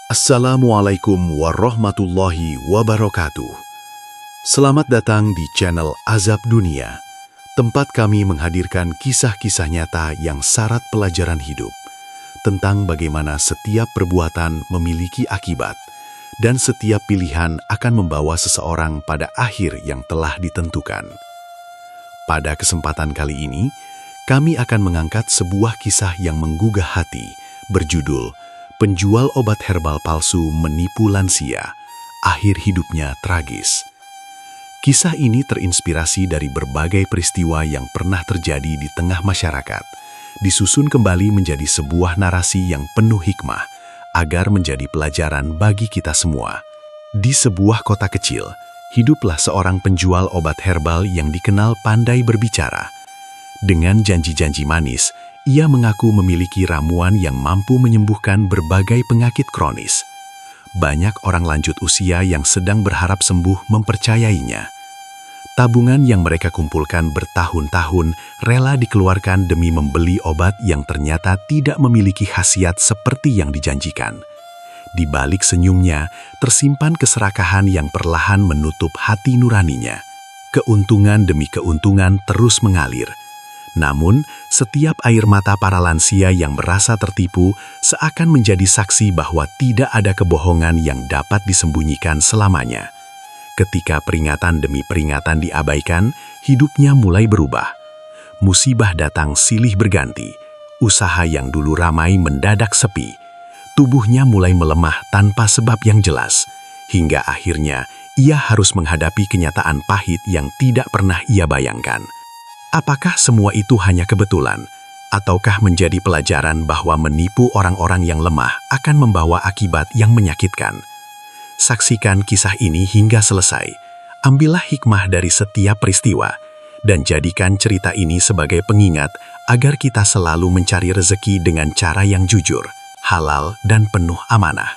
Assalamualaikum warahmatullahi wabarakatuh. Selamat datang di channel Azab Dunia, tempat kami menghadirkan kisah-kisah nyata yang syarat pelajaran hidup, tentang bagaimana setiap perbuatan memiliki akibat, dan setiap pilihan akan membawa seseorang pada akhir yang telah ditentukan. Pada kesempatan kali ini, kami akan mengangkat sebuah kisah yang menggugah hati, berjudul Penjual obat herbal palsu menipu lansia, akhir hidupnya tragis. Kisah ini terinspirasi dari berbagai peristiwa yang pernah terjadi di tengah masyarakat, disusun kembali menjadi sebuah narasi yang penuh hikmah, agar menjadi pelajaran bagi kita semua. Di sebuah kota kecil, hiduplah seorang penjual obat herbal yang dikenal pandai berbicara. Dengan janji-janji manis, ia mengaku memiliki ramuan yang mampu menyembuhkan berbagai penyakit kronis. Banyak orang lanjut usia yang sedang berharap sembuh mempercayainya. Tabungan yang mereka kumpulkan bertahun-tahun rela dikeluarkan demi membeli obat yang ternyata tidak memiliki khasiat seperti yang dijanjikan. Di balik senyumnya, tersimpan keserakahan yang perlahan menutup hati nuraninya. Keuntungan demi keuntungan terus mengalir. Namun, setiap air mata para lansia yang merasa tertipu seakan menjadi saksi bahwa tidak ada kebohongan yang dapat disembunyikan selamanya. Ketika peringatan demi peringatan diabaikan, hidupnya mulai berubah. Musibah datang silih berganti. Usaha yang dulu ramai mendadak sepi. Tubuhnya mulai melemah tanpa sebab yang jelas. Hingga akhirnya, ia harus menghadapi kenyataan pahit yang tidak pernah ia bayangkan. Apakah semua itu hanya kebetulan? Ataukah menjadi pelajaran bahwa menipu orang-orang yang lemah akan membawa akibat yang menyakitkan? Saksikan kisah ini hingga selesai. Ambillah hikmah dari setiap peristiwa, dan jadikan cerita ini sebagai pengingat agar kita selalu mencari rezeki dengan cara yang jujur, halal, dan penuh amanah.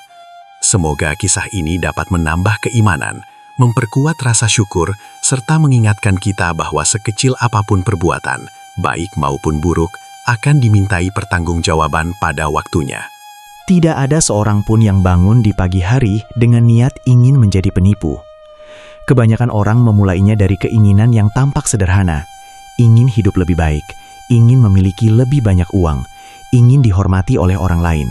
Semoga kisah ini dapat menambah keimanan, memperkuat rasa syukur, serta mengingatkan kita bahwa sekecil apapun perbuatan, baik maupun buruk, akan dimintai pertanggungjawaban pada waktunya. Tidak ada seorang pun yang bangun di pagi hari dengan niat ingin menjadi penipu. Kebanyakan orang memulainya dari keinginan yang tampak sederhana, ingin hidup lebih baik, ingin memiliki lebih banyak uang, ingin dihormati oleh orang lain.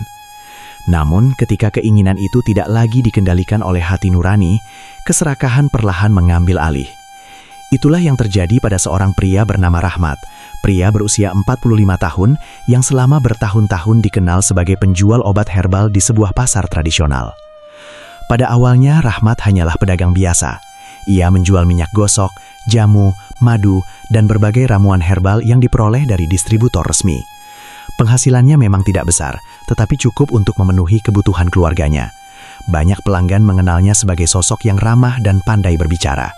Namun, ketika keinginan itu tidak lagi dikendalikan oleh hati nurani, keserakahan perlahan mengambil alih. Itulah yang terjadi pada seorang pria bernama Rahmat, pria berusia 45 tahun yang selama bertahun-tahun dikenal sebagai penjual obat herbal di sebuah pasar tradisional. Pada awalnya, Rahmat hanyalah pedagang biasa. Ia menjual minyak gosok, jamu, madu, dan berbagai ramuan herbal yang diperoleh dari distributor resmi. Penghasilannya memang tidak besar, tetapi cukup untuk memenuhi kebutuhan keluarganya. Banyak pelanggan mengenalnya sebagai sosok yang ramah dan pandai berbicara.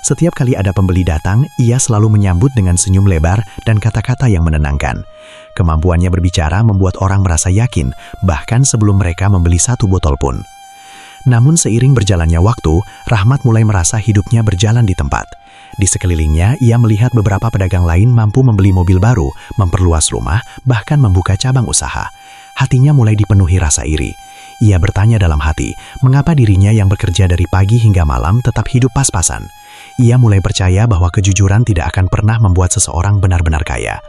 Setiap kali ada pembeli datang, ia selalu menyambut dengan senyum lebar dan kata-kata yang menenangkan. Kemampuannya berbicara membuat orang merasa yakin, bahkan sebelum mereka membeli satu botol pun. Namun seiring berjalannya waktu, Rahmat mulai merasa hidupnya berjalan di tempat. Di sekelilingnya, ia melihat beberapa pedagang lain mampu membeli mobil baru, memperluas rumah, bahkan membuka cabang usaha. Hatinya mulai dipenuhi rasa iri. Ia bertanya dalam hati, mengapa dirinya yang bekerja dari pagi hingga malam tetap hidup pas-pasan? Ia mulai percaya bahwa kejujuran tidak akan pernah membuat seseorang benar-benar kaya.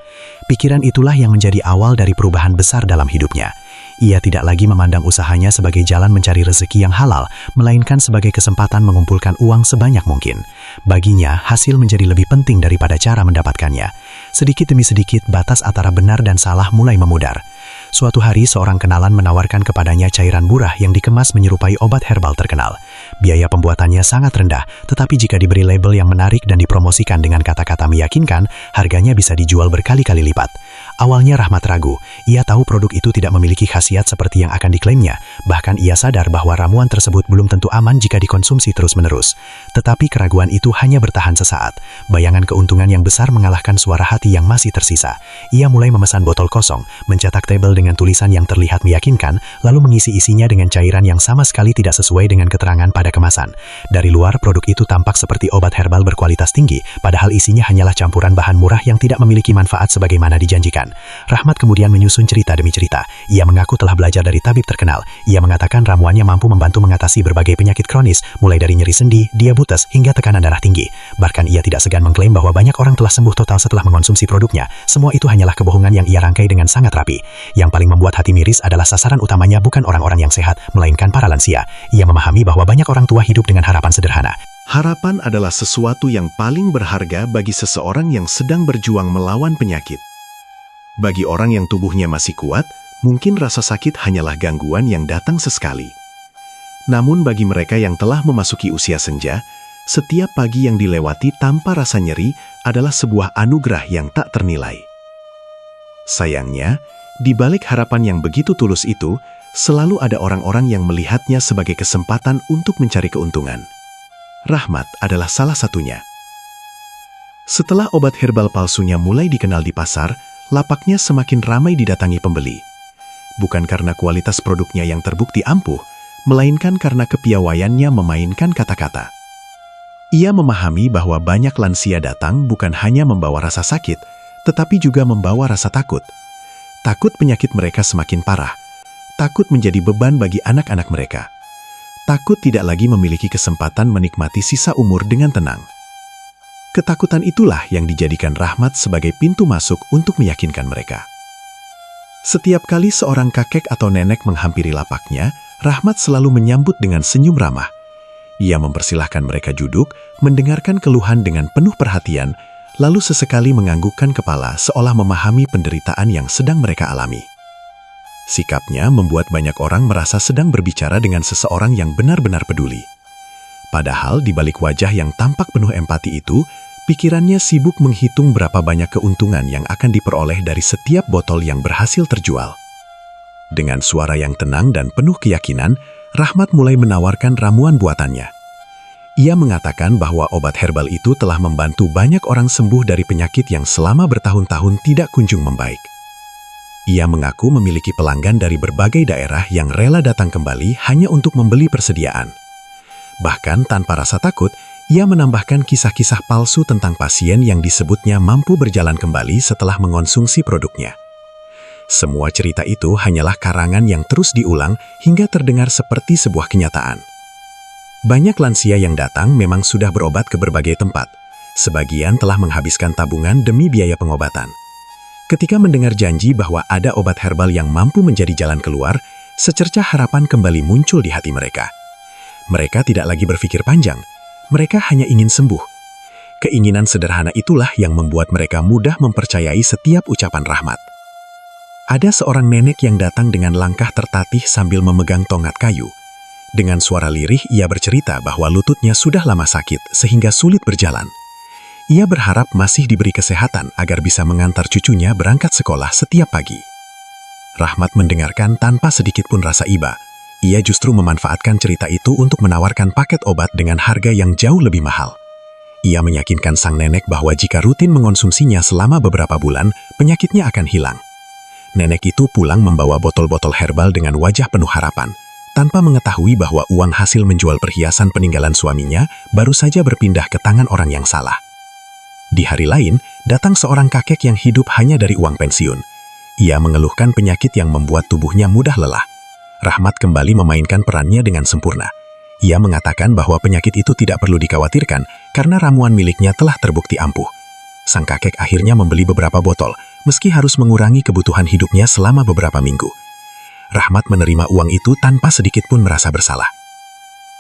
Pikiran itulah yang menjadi awal dari perubahan besar dalam hidupnya. Ia tidak lagi memandang usahanya sebagai jalan mencari rezeki yang halal, melainkan sebagai kesempatan mengumpulkan uang sebanyak mungkin. Baginya, hasil menjadi lebih penting daripada cara mendapatkannya. Sedikit demi sedikit, batas antara benar dan salah mulai memudar. Suatu hari, seorang kenalan menawarkan kepadanya cairan murah yang dikemas menyerupai obat herbal terkenal. Biaya pembuatannya sangat rendah, tetapi jika diberi label yang menarik dan dipromosikan dengan kata-kata meyakinkan, harganya bisa dijual berkali-kali lipat. Awalnya Rahmat ragu, ia tahu produk itu tidak memiliki khasiat seperti yang akan diklaimnya, bahkan ia sadar bahwa ramuan tersebut belum tentu aman jika dikonsumsi terus-menerus. Tetapi keraguan itu hanya bertahan sesaat. Bayangan keuntungan yang besar mengalahkan suara hati yang masih tersisa. Ia mulai memesan botol kosong, mencetak tabel dengan tulisan yang terlihat meyakinkan, lalu mengisi isinya dengan cairan yang sama sekali tidak sesuai dengan keterangan pada kemasan. Dari luar, produk itu tampak seperti obat herbal berkualitas tinggi, padahal isinya hanyalah campuran bahan murah yang tidak memiliki manfaat sebagaimana dijanjikan. Rahmat kemudian menyusun cerita demi cerita. Ia mengaku telah belajar dari tabib terkenal. Ia mengatakan ramuannya mampu membantu mengatasi berbagai penyakit kronis, mulai dari nyeri sendi, diabetes, hingga tekanan darah tinggi. Bahkan ia tidak segan mengklaim bahwa banyak orang telah sembuh total setelah mengonsumsi produknya. Semua itu hanyalah kebohongan yang ia rangkai dengan sangat rapi. Yang paling membuat hati miris adalah sasaran utamanya bukan orang-orang yang sehat, melainkan para lansia. Ia memahami bahwa banyak orang tua hidup dengan harapan sederhana. Harapan adalah sesuatu yang paling berharga bagi seseorang yang sedang berjuang melawan penyakit. Bagi orang yang tubuhnya masih kuat, mungkin rasa sakit hanyalah gangguan yang datang sesekali. Namun bagi mereka yang telah memasuki usia senja, setiap pagi yang dilewati tanpa rasa nyeri adalah sebuah anugerah yang tak ternilai. Sayangnya, di balik harapan yang begitu tulus itu, selalu ada orang-orang yang melihatnya sebagai kesempatan untuk mencari keuntungan. Rahmat adalah salah satunya. Setelah obat herbal palsunya mulai dikenal di pasar, lapaknya semakin ramai didatangi pembeli. Bukan karena kualitas produknya yang terbukti ampuh, melainkan karena kepiawaiannya memainkan kata-kata. Ia memahami bahwa banyak lansia datang bukan hanya membawa rasa sakit, tetapi juga membawa rasa takut. Takut penyakit mereka semakin parah, takut menjadi beban bagi anak-anak mereka, takut tidak lagi memiliki kesempatan menikmati sisa umur dengan tenang. Ketakutan itulah yang dijadikan Rahmat sebagai pintu masuk untuk meyakinkan mereka. Setiap kali seorang kakek atau nenek menghampiri lapaknya, Rahmat selalu menyambut dengan senyum ramah. Ia mempersilahkan mereka duduk, mendengarkan keluhan dengan penuh perhatian, lalu sesekali menganggukkan kepala seolah memahami penderitaan yang sedang mereka alami. Sikapnya membuat banyak orang merasa sedang berbicara dengan seseorang yang benar-benar peduli. Padahal di balik wajah yang tampak penuh empati itu, pikirannya sibuk menghitung berapa banyak keuntungan yang akan diperoleh dari setiap botol yang berhasil terjual. Dengan suara yang tenang dan penuh keyakinan, Rahmat mulai menawarkan ramuan buatannya. Ia mengatakan bahwa obat herbal itu telah membantu banyak orang sembuh dari penyakit yang selama bertahun-tahun tidak kunjung membaik. Ia mengaku memiliki pelanggan dari berbagai daerah yang rela datang kembali hanya untuk membeli persediaan. Bahkan tanpa rasa takut, ia menambahkan kisah-kisah palsu tentang pasien yang disebutnya mampu berjalan kembali setelah mengonsumsi produknya. Semua cerita itu hanyalah karangan yang terus diulang hingga terdengar seperti sebuah kenyataan. Banyak lansia yang datang memang sudah berobat ke berbagai tempat. Sebagian telah menghabiskan tabungan demi biaya pengobatan. Ketika mendengar janji bahwa ada obat herbal yang mampu menjadi jalan keluar, secercah harapan kembali muncul di hati mereka. Mereka tidak lagi berpikir panjang, mereka hanya ingin sembuh. Keinginan sederhana itulah yang membuat mereka mudah mempercayai setiap ucapan Rahmat. Ada seorang nenek yang datang dengan langkah tertatih sambil memegang tongkat kayu. Dengan suara lirih, ia bercerita bahwa lututnya sudah lama sakit sehingga sulit berjalan. Ia berharap masih diberi kesehatan agar bisa mengantar cucunya berangkat sekolah setiap pagi. Rahmat mendengarkan tanpa sedikit pun rasa iba. Ia justru memanfaatkan cerita itu untuk menawarkan paket obat dengan harga yang jauh lebih mahal. Ia meyakinkan sang nenek bahwa jika rutin mengonsumsinya selama beberapa bulan, penyakitnya akan hilang. Nenek itu pulang membawa botol-botol herbal dengan wajah penuh harapan, tanpa mengetahui bahwa uang hasil menjual perhiasan peninggalan suaminya baru saja berpindah ke tangan orang yang salah. Di hari lain, datang seorang kakek yang hidup hanya dari uang pensiun. Ia mengeluhkan penyakit yang membuat tubuhnya mudah lelah. Rahmat kembali memainkan perannya dengan sempurna. Ia mengatakan bahwa penyakit itu tidak perlu dikhawatirkan karena ramuan miliknya telah terbukti ampuh. Sang kakek akhirnya membeli beberapa botol, meski harus mengurangi kebutuhan hidupnya selama beberapa minggu. Rahmat menerima uang itu tanpa sedikit pun merasa bersalah.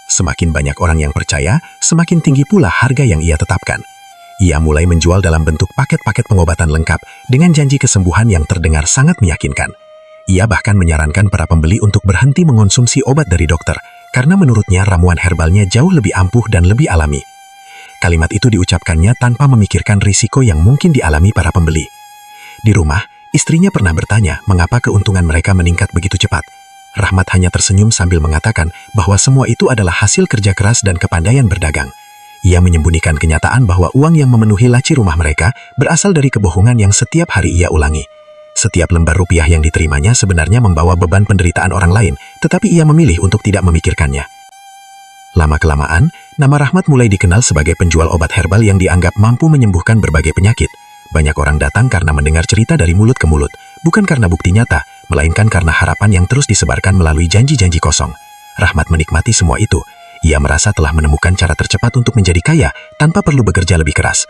Semakin banyak orang yang percaya, semakin tinggi pula harga yang ia tetapkan. Ia mulai menjual dalam bentuk paket-paket pengobatan lengkap dengan janji kesembuhan yang terdengar sangat meyakinkan. Ia bahkan menyarankan para pembeli untuk berhenti mengonsumsi obat dari dokter, karena menurutnya ramuan herbalnya jauh lebih ampuh dan lebih alami. Kalimat itu diucapkannya tanpa memikirkan risiko yang mungkin dialami para pembeli. Di rumah, istrinya pernah bertanya mengapa keuntungan mereka meningkat begitu cepat. Rahmat hanya tersenyum sambil mengatakan bahwa semua itu adalah hasil kerja keras dan kepandaian berdagang. Ia menyembunyikan kenyataan bahwa uang yang memenuhi laci rumah mereka berasal dari kebohongan yang setiap hari ia ulangi. Setiap lembar rupiah yang diterimanya sebenarnya membawa beban penderitaan orang lain, tetapi ia memilih untuk tidak memikirkannya. Lama-kelamaan, nama Rahmat mulai dikenal sebagai penjual obat herbal yang dianggap mampu menyembuhkan berbagai penyakit. Banyak orang datang karena mendengar cerita dari mulut ke mulut, bukan karena bukti nyata, melainkan karena harapan yang terus disebarkan melalui janji-janji kosong. Rahmat menikmati semua itu. Ia merasa telah menemukan cara tercepat untuk menjadi kaya tanpa perlu bekerja lebih keras.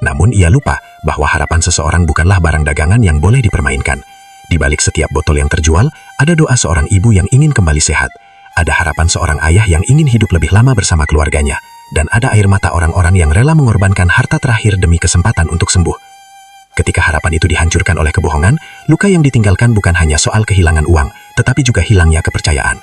Namun ia lupa bahwa harapan seseorang bukanlah barang dagangan yang boleh dipermainkan. Di balik setiap botol yang terjual, ada doa seorang ibu yang ingin kembali sehat. Ada harapan seorang ayah yang ingin hidup lebih lama bersama keluarganya. Dan ada air mata orang-orang yang rela mengorbankan harta terakhir demi kesempatan untuk sembuh. Ketika harapan itu dihancurkan oleh kebohongan, luka yang ditinggalkan bukan hanya soal kehilangan uang, tetapi juga hilangnya kepercayaan.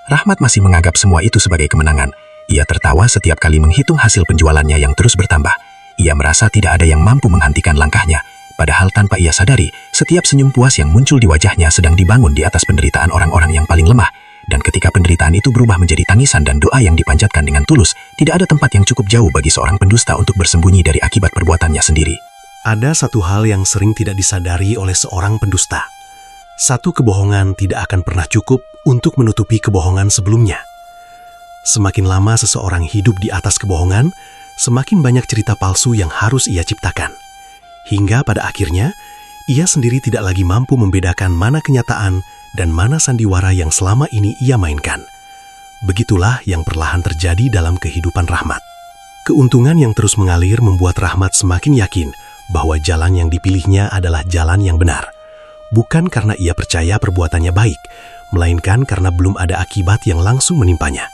Rahmat masih menganggap semua itu sebagai kemenangan. Ia tertawa setiap kali menghitung hasil penjualannya yang terus bertambah. Ia merasa tidak ada yang mampu menghentikan langkahnya. Padahal tanpa ia sadari, setiap senyum puas yang muncul di wajahnya sedang dibangun di atas penderitaan orang-orang yang paling lemah. Dan ketika penderitaan itu berubah menjadi tangisan dan doa yang dipanjatkan dengan tulus, tidak ada tempat yang cukup jauh bagi seorang pendusta untuk bersembunyi dari akibat perbuatannya sendiri. Ada satu hal yang sering tidak disadari oleh seorang pendusta. Satu kebohongan tidak akan pernah cukup untuk menutupi kebohongan sebelumnya. Semakin lama seseorang hidup di atas kebohongan, semakin banyak cerita palsu yang harus ia ciptakan. Hingga pada akhirnya, ia sendiri tidak lagi mampu membedakan mana kenyataan dan mana sandiwara yang selama ini ia mainkan. Begitulah yang perlahan terjadi dalam kehidupan Rahmat. Keuntungan yang terus mengalir membuat Rahmat semakin yakin bahwa jalan yang dipilihnya adalah jalan yang benar. Bukan karena ia percaya perbuatannya baik, melainkan karena belum ada akibat yang langsung menimpanya.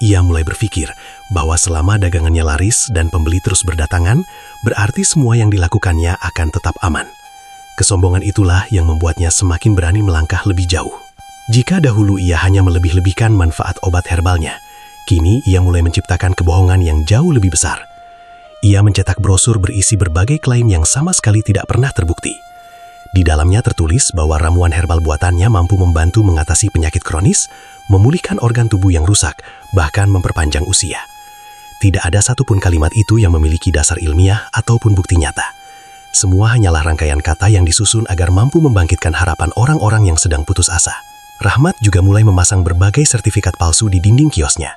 Ia mulai berpikir bahwa selama dagangannya laris dan pembeli terus berdatangan, berarti semua yang dilakukannya akan tetap aman. Kesombongan itulah yang membuatnya semakin berani melangkah lebih jauh. Jika dahulu ia hanya melebih-lebihkan manfaat obat herbalnya, kini ia mulai menciptakan kebohongan yang jauh lebih besar. Ia mencetak brosur berisi berbagai klaim yang sama sekali tidak pernah terbukti. Di dalamnya tertulis bahwa ramuan herbal buatannya mampu membantu mengatasi penyakit kronis, memulihkan organ tubuh yang rusak, bahkan memperpanjang usia. Tidak ada satupun kalimat itu yang memiliki dasar ilmiah ataupun bukti nyata. Semua hanyalah rangkaian kata yang disusun agar mampu membangkitkan harapan orang-orang yang sedang putus asa. Rahmat juga mulai memasang berbagai sertifikat palsu di dinding kiosnya.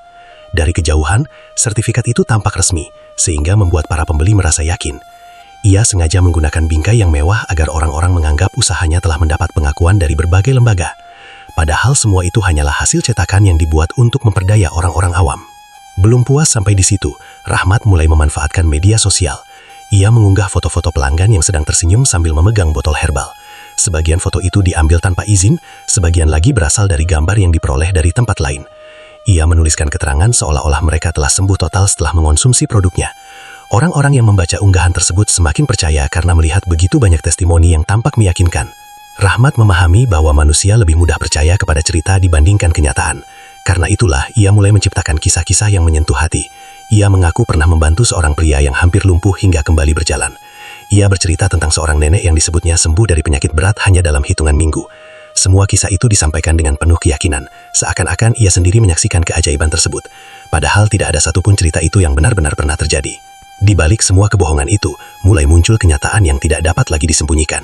Dari kejauhan, sertifikat itu tampak resmi, sehingga membuat para pembeli merasa yakin. Ia sengaja menggunakan bingkai yang mewah agar orang-orang menganggap usahanya telah mendapat pengakuan dari berbagai lembaga. Padahal semua itu hanyalah hasil cetakan yang dibuat untuk memperdaya orang-orang awam. Belum puas sampai di situ, Rahmat mulai memanfaatkan media sosial. Ia mengunggah foto-foto pelanggan yang sedang tersenyum sambil memegang botol herbal. Sebagian foto itu diambil tanpa izin, sebagian lagi berasal dari gambar yang diperoleh dari tempat lain. Ia menuliskan keterangan seolah-olah mereka telah sembuh total setelah mengonsumsi produknya. Orang-orang yang membaca unggahan tersebut semakin percaya karena melihat begitu banyak testimoni yang tampak meyakinkan. Rahmat memahami bahwa manusia lebih mudah percaya kepada cerita dibandingkan kenyataan. Karena itulah ia mulai menciptakan kisah-kisah yang menyentuh hati. Ia mengaku pernah membantu seorang pria yang hampir lumpuh hingga kembali berjalan. Ia bercerita tentang seorang nenek yang disebutnya sembuh dari penyakit berat hanya dalam hitungan minggu. Semua kisah itu disampaikan dengan penuh keyakinan, seakan-akan ia sendiri menyaksikan keajaiban tersebut. Padahal tidak ada satupun cerita itu yang benar-benar pernah terjadi. Di balik semua kebohongan itu, mulai muncul kenyataan yang tidak dapat lagi disembunyikan.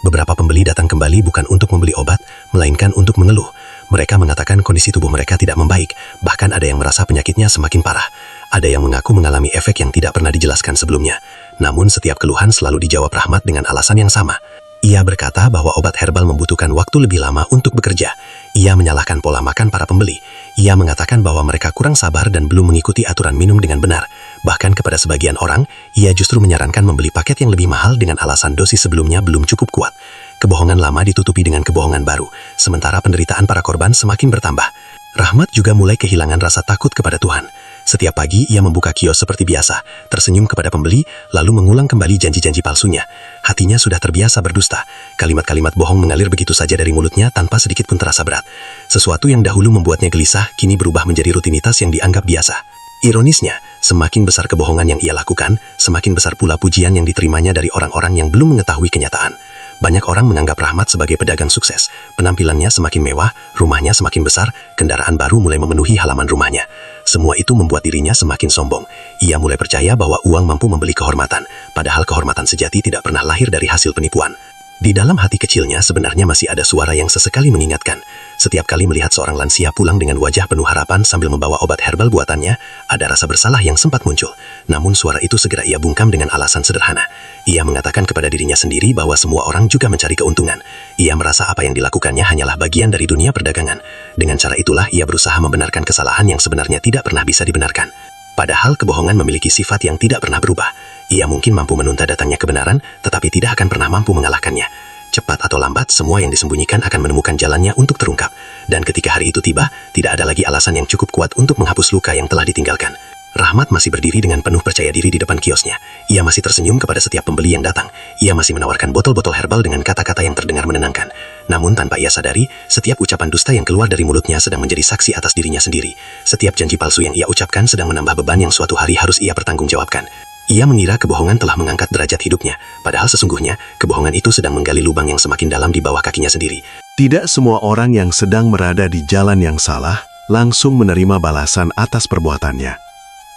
Beberapa pembeli datang kembali bukan untuk membeli obat, melainkan untuk mengeluh. Mereka mengatakan kondisi tubuh mereka tidak membaik, bahkan ada yang merasa penyakitnya semakin parah. Ada yang mengaku mengalami efek yang tidak pernah dijelaskan sebelumnya. Namun setiap keluhan selalu dijawab Rahmat dengan alasan yang sama. Ia berkata bahwa obat herbal membutuhkan waktu lebih lama untuk bekerja. Ia menyalahkan pola makan para pembeli. Ia mengatakan bahwa mereka kurang sabar dan belum mengikuti aturan minum dengan benar. Bahkan kepada sebagian orang, ia justru menyarankan membeli paket yang lebih mahal dengan alasan dosis sebelumnya belum cukup kuat. Kebohongan lama ditutupi dengan kebohongan baru, sementara penderitaan para korban semakin bertambah. Rahmat juga mulai kehilangan rasa takut kepada Tuhan. Setiap pagi ia membuka kios seperti biasa, tersenyum kepada pembeli, lalu mengulang kembali janji-janji palsunya. Hatinya sudah terbiasa berdusta. Kalimat-kalimat bohong mengalir begitu saja dari mulutnya tanpa sedikit pun terasa berat. Sesuatu yang dahulu membuatnya gelisah, kini berubah menjadi rutinitas yang dianggap biasa. Ironisnya, semakin besar kebohongan yang ia lakukan, semakin besar pula pujian yang diterimanya dari orang-orang yang belum mengetahui kenyataan. Banyak orang menganggap Rahmat sebagai pedagang sukses. Penampilannya semakin mewah, rumahnya semakin besar, kendaraan baru mulai memenuhi halaman rumahnya. Semua itu membuat dirinya semakin sombong. Ia mulai percaya bahwa uang mampu membeli kehormatan, padahal kehormatan sejati tidak pernah lahir dari hasil penipuan. Di dalam hati kecilnya sebenarnya masih ada suara yang sesekali mengingatkan. Setiap kali melihat seorang lansia pulang dengan wajah penuh harapan sambil membawa obat herbal buatannya, ada rasa bersalah yang sempat muncul. Namun suara itu segera ia bungkam dengan alasan sederhana. Ia mengatakan kepada dirinya sendiri bahwa semua orang juga mencari keuntungan. Ia merasa apa yang dilakukannya hanyalah bagian dari dunia perdagangan. Dengan cara itulah ia berusaha membenarkan kesalahan yang sebenarnya tidak pernah bisa dibenarkan. Padahal kebohongan memiliki sifat yang tidak pernah berubah. Ia mungkin mampu menunda datangnya kebenaran, tetapi tidak akan pernah mampu mengalahkannya. Cepat atau lambat, semua yang disembunyikan akan menemukan jalannya untuk terungkap. Dan ketika hari itu tiba, tidak ada lagi alasan yang cukup kuat untuk menghapus luka yang telah ditinggalkan. Rahmat masih berdiri dengan penuh percaya diri di depan kiosnya. Ia masih tersenyum kepada setiap pembeli yang datang. Ia masih menawarkan botol-botol herbal dengan kata-kata yang terdengar menenangkan. Namun tanpa ia sadari, setiap ucapan dusta yang keluar dari mulutnya sedang menjadi saksi atas dirinya sendiri. Setiap janji palsu yang ia ucapkan sedang menambah beban yang suatu hari harus ia pertanggungjawabkan. Ia mengira kebohongan telah mengangkat derajat hidupnya, padahal sesungguhnya kebohongan itu sedang menggali lubang yang semakin dalam di bawah kakinya sendiri. Tidak semua orang yang sedang berada di jalan yang salah langsung menerima balasan atas perbuatannya.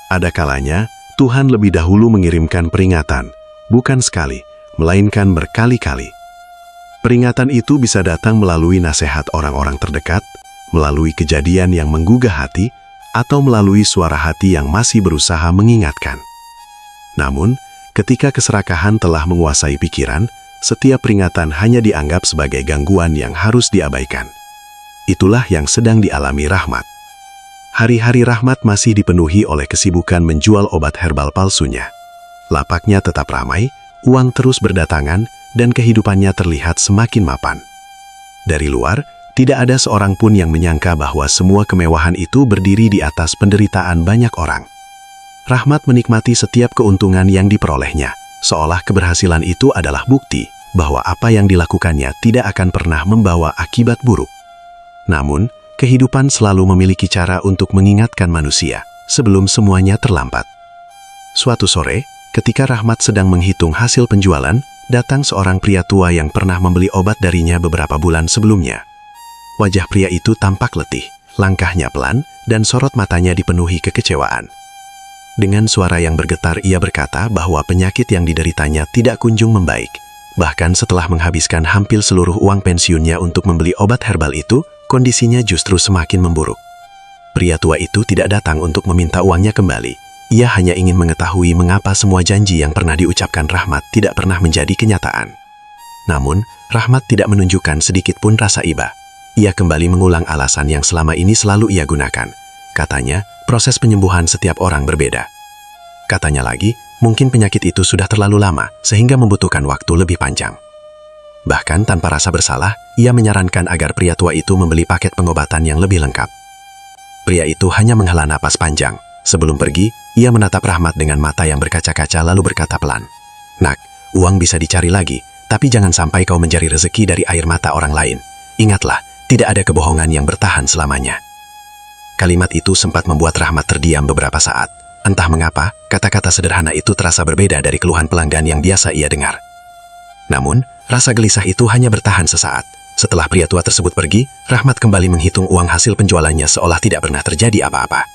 Ada kalanya, Tuhan lebih dahulu mengirimkan peringatan, bukan sekali, melainkan berkali-kali. Peringatan itu bisa datang melalui nasihat orang-orang terdekat, melalui kejadian yang menggugah hati, atau melalui suara hati yang masih berusaha mengingatkan. Namun, ketika keserakahan telah menguasai pikiran, setiap peringatan hanya dianggap sebagai gangguan yang harus diabaikan. Itulah yang sedang dialami Rahmat. Hari-hari Rahmat masih dipenuhi oleh kesibukan menjual obat herbal palsunya. Lapaknya tetap ramai, uang terus berdatangan, dan kehidupannya terlihat semakin mapan. Dari luar, tidak ada seorang pun yang menyangka bahwa semua kemewahan itu berdiri di atas penderitaan banyak orang. Rahmat menikmati setiap keuntungan yang diperolehnya, seolah keberhasilan itu adalah bukti bahwa apa yang dilakukannya tidak akan pernah membawa akibat buruk. Namun, kehidupan selalu memiliki cara untuk mengingatkan manusia sebelum semuanya terlambat. Suatu sore, ketika Rahmat sedang menghitung hasil penjualan, datang seorang pria tua yang pernah membeli obat darinya beberapa bulan sebelumnya. Wajah pria itu tampak letih, langkahnya pelan, dan sorot matanya dipenuhi kekecewaan. Dengan suara yang bergetar ia berkata bahwa penyakit yang dideritanya tidak kunjung membaik. Bahkan setelah menghabiskan hampir seluruh uang pensiunnya untuk membeli obat herbal itu, kondisinya justru semakin memburuk. Pria tua itu tidak datang untuk meminta uangnya kembali. Ia hanya ingin mengetahui mengapa semua janji yang pernah diucapkan Rahmat tidak pernah menjadi kenyataan. Namun, Rahmat tidak menunjukkan sedikit pun rasa iba. Ia kembali mengulang alasan yang selama ini selalu ia gunakan. Katanya, proses penyembuhan setiap orang berbeda. Katanya lagi, mungkin penyakit itu sudah terlalu lama sehingga membutuhkan waktu lebih panjang. Bahkan tanpa rasa bersalah, ia menyarankan agar pria tua itu membeli paket pengobatan yang lebih lengkap. Pria itu hanya menghela napas panjang. Sebelum pergi, ia menatap Rahmat dengan mata yang berkaca-kaca lalu berkata pelan, "Nak, uang bisa dicari lagi, tapi jangan sampai kau mencari rezeki dari air mata orang lain. Ingatlah, tidak ada kebohongan yang bertahan selamanya." Kalimat itu sempat membuat Rahmat terdiam beberapa saat. Entah mengapa, kata-kata sederhana itu terasa berbeda dari keluhan pelanggan yang biasa ia dengar. Namun, rasa gelisah itu hanya bertahan sesaat. Setelah pria tua tersebut pergi, Rahmat kembali menghitung uang hasil penjualannya seolah tidak pernah terjadi apa-apa.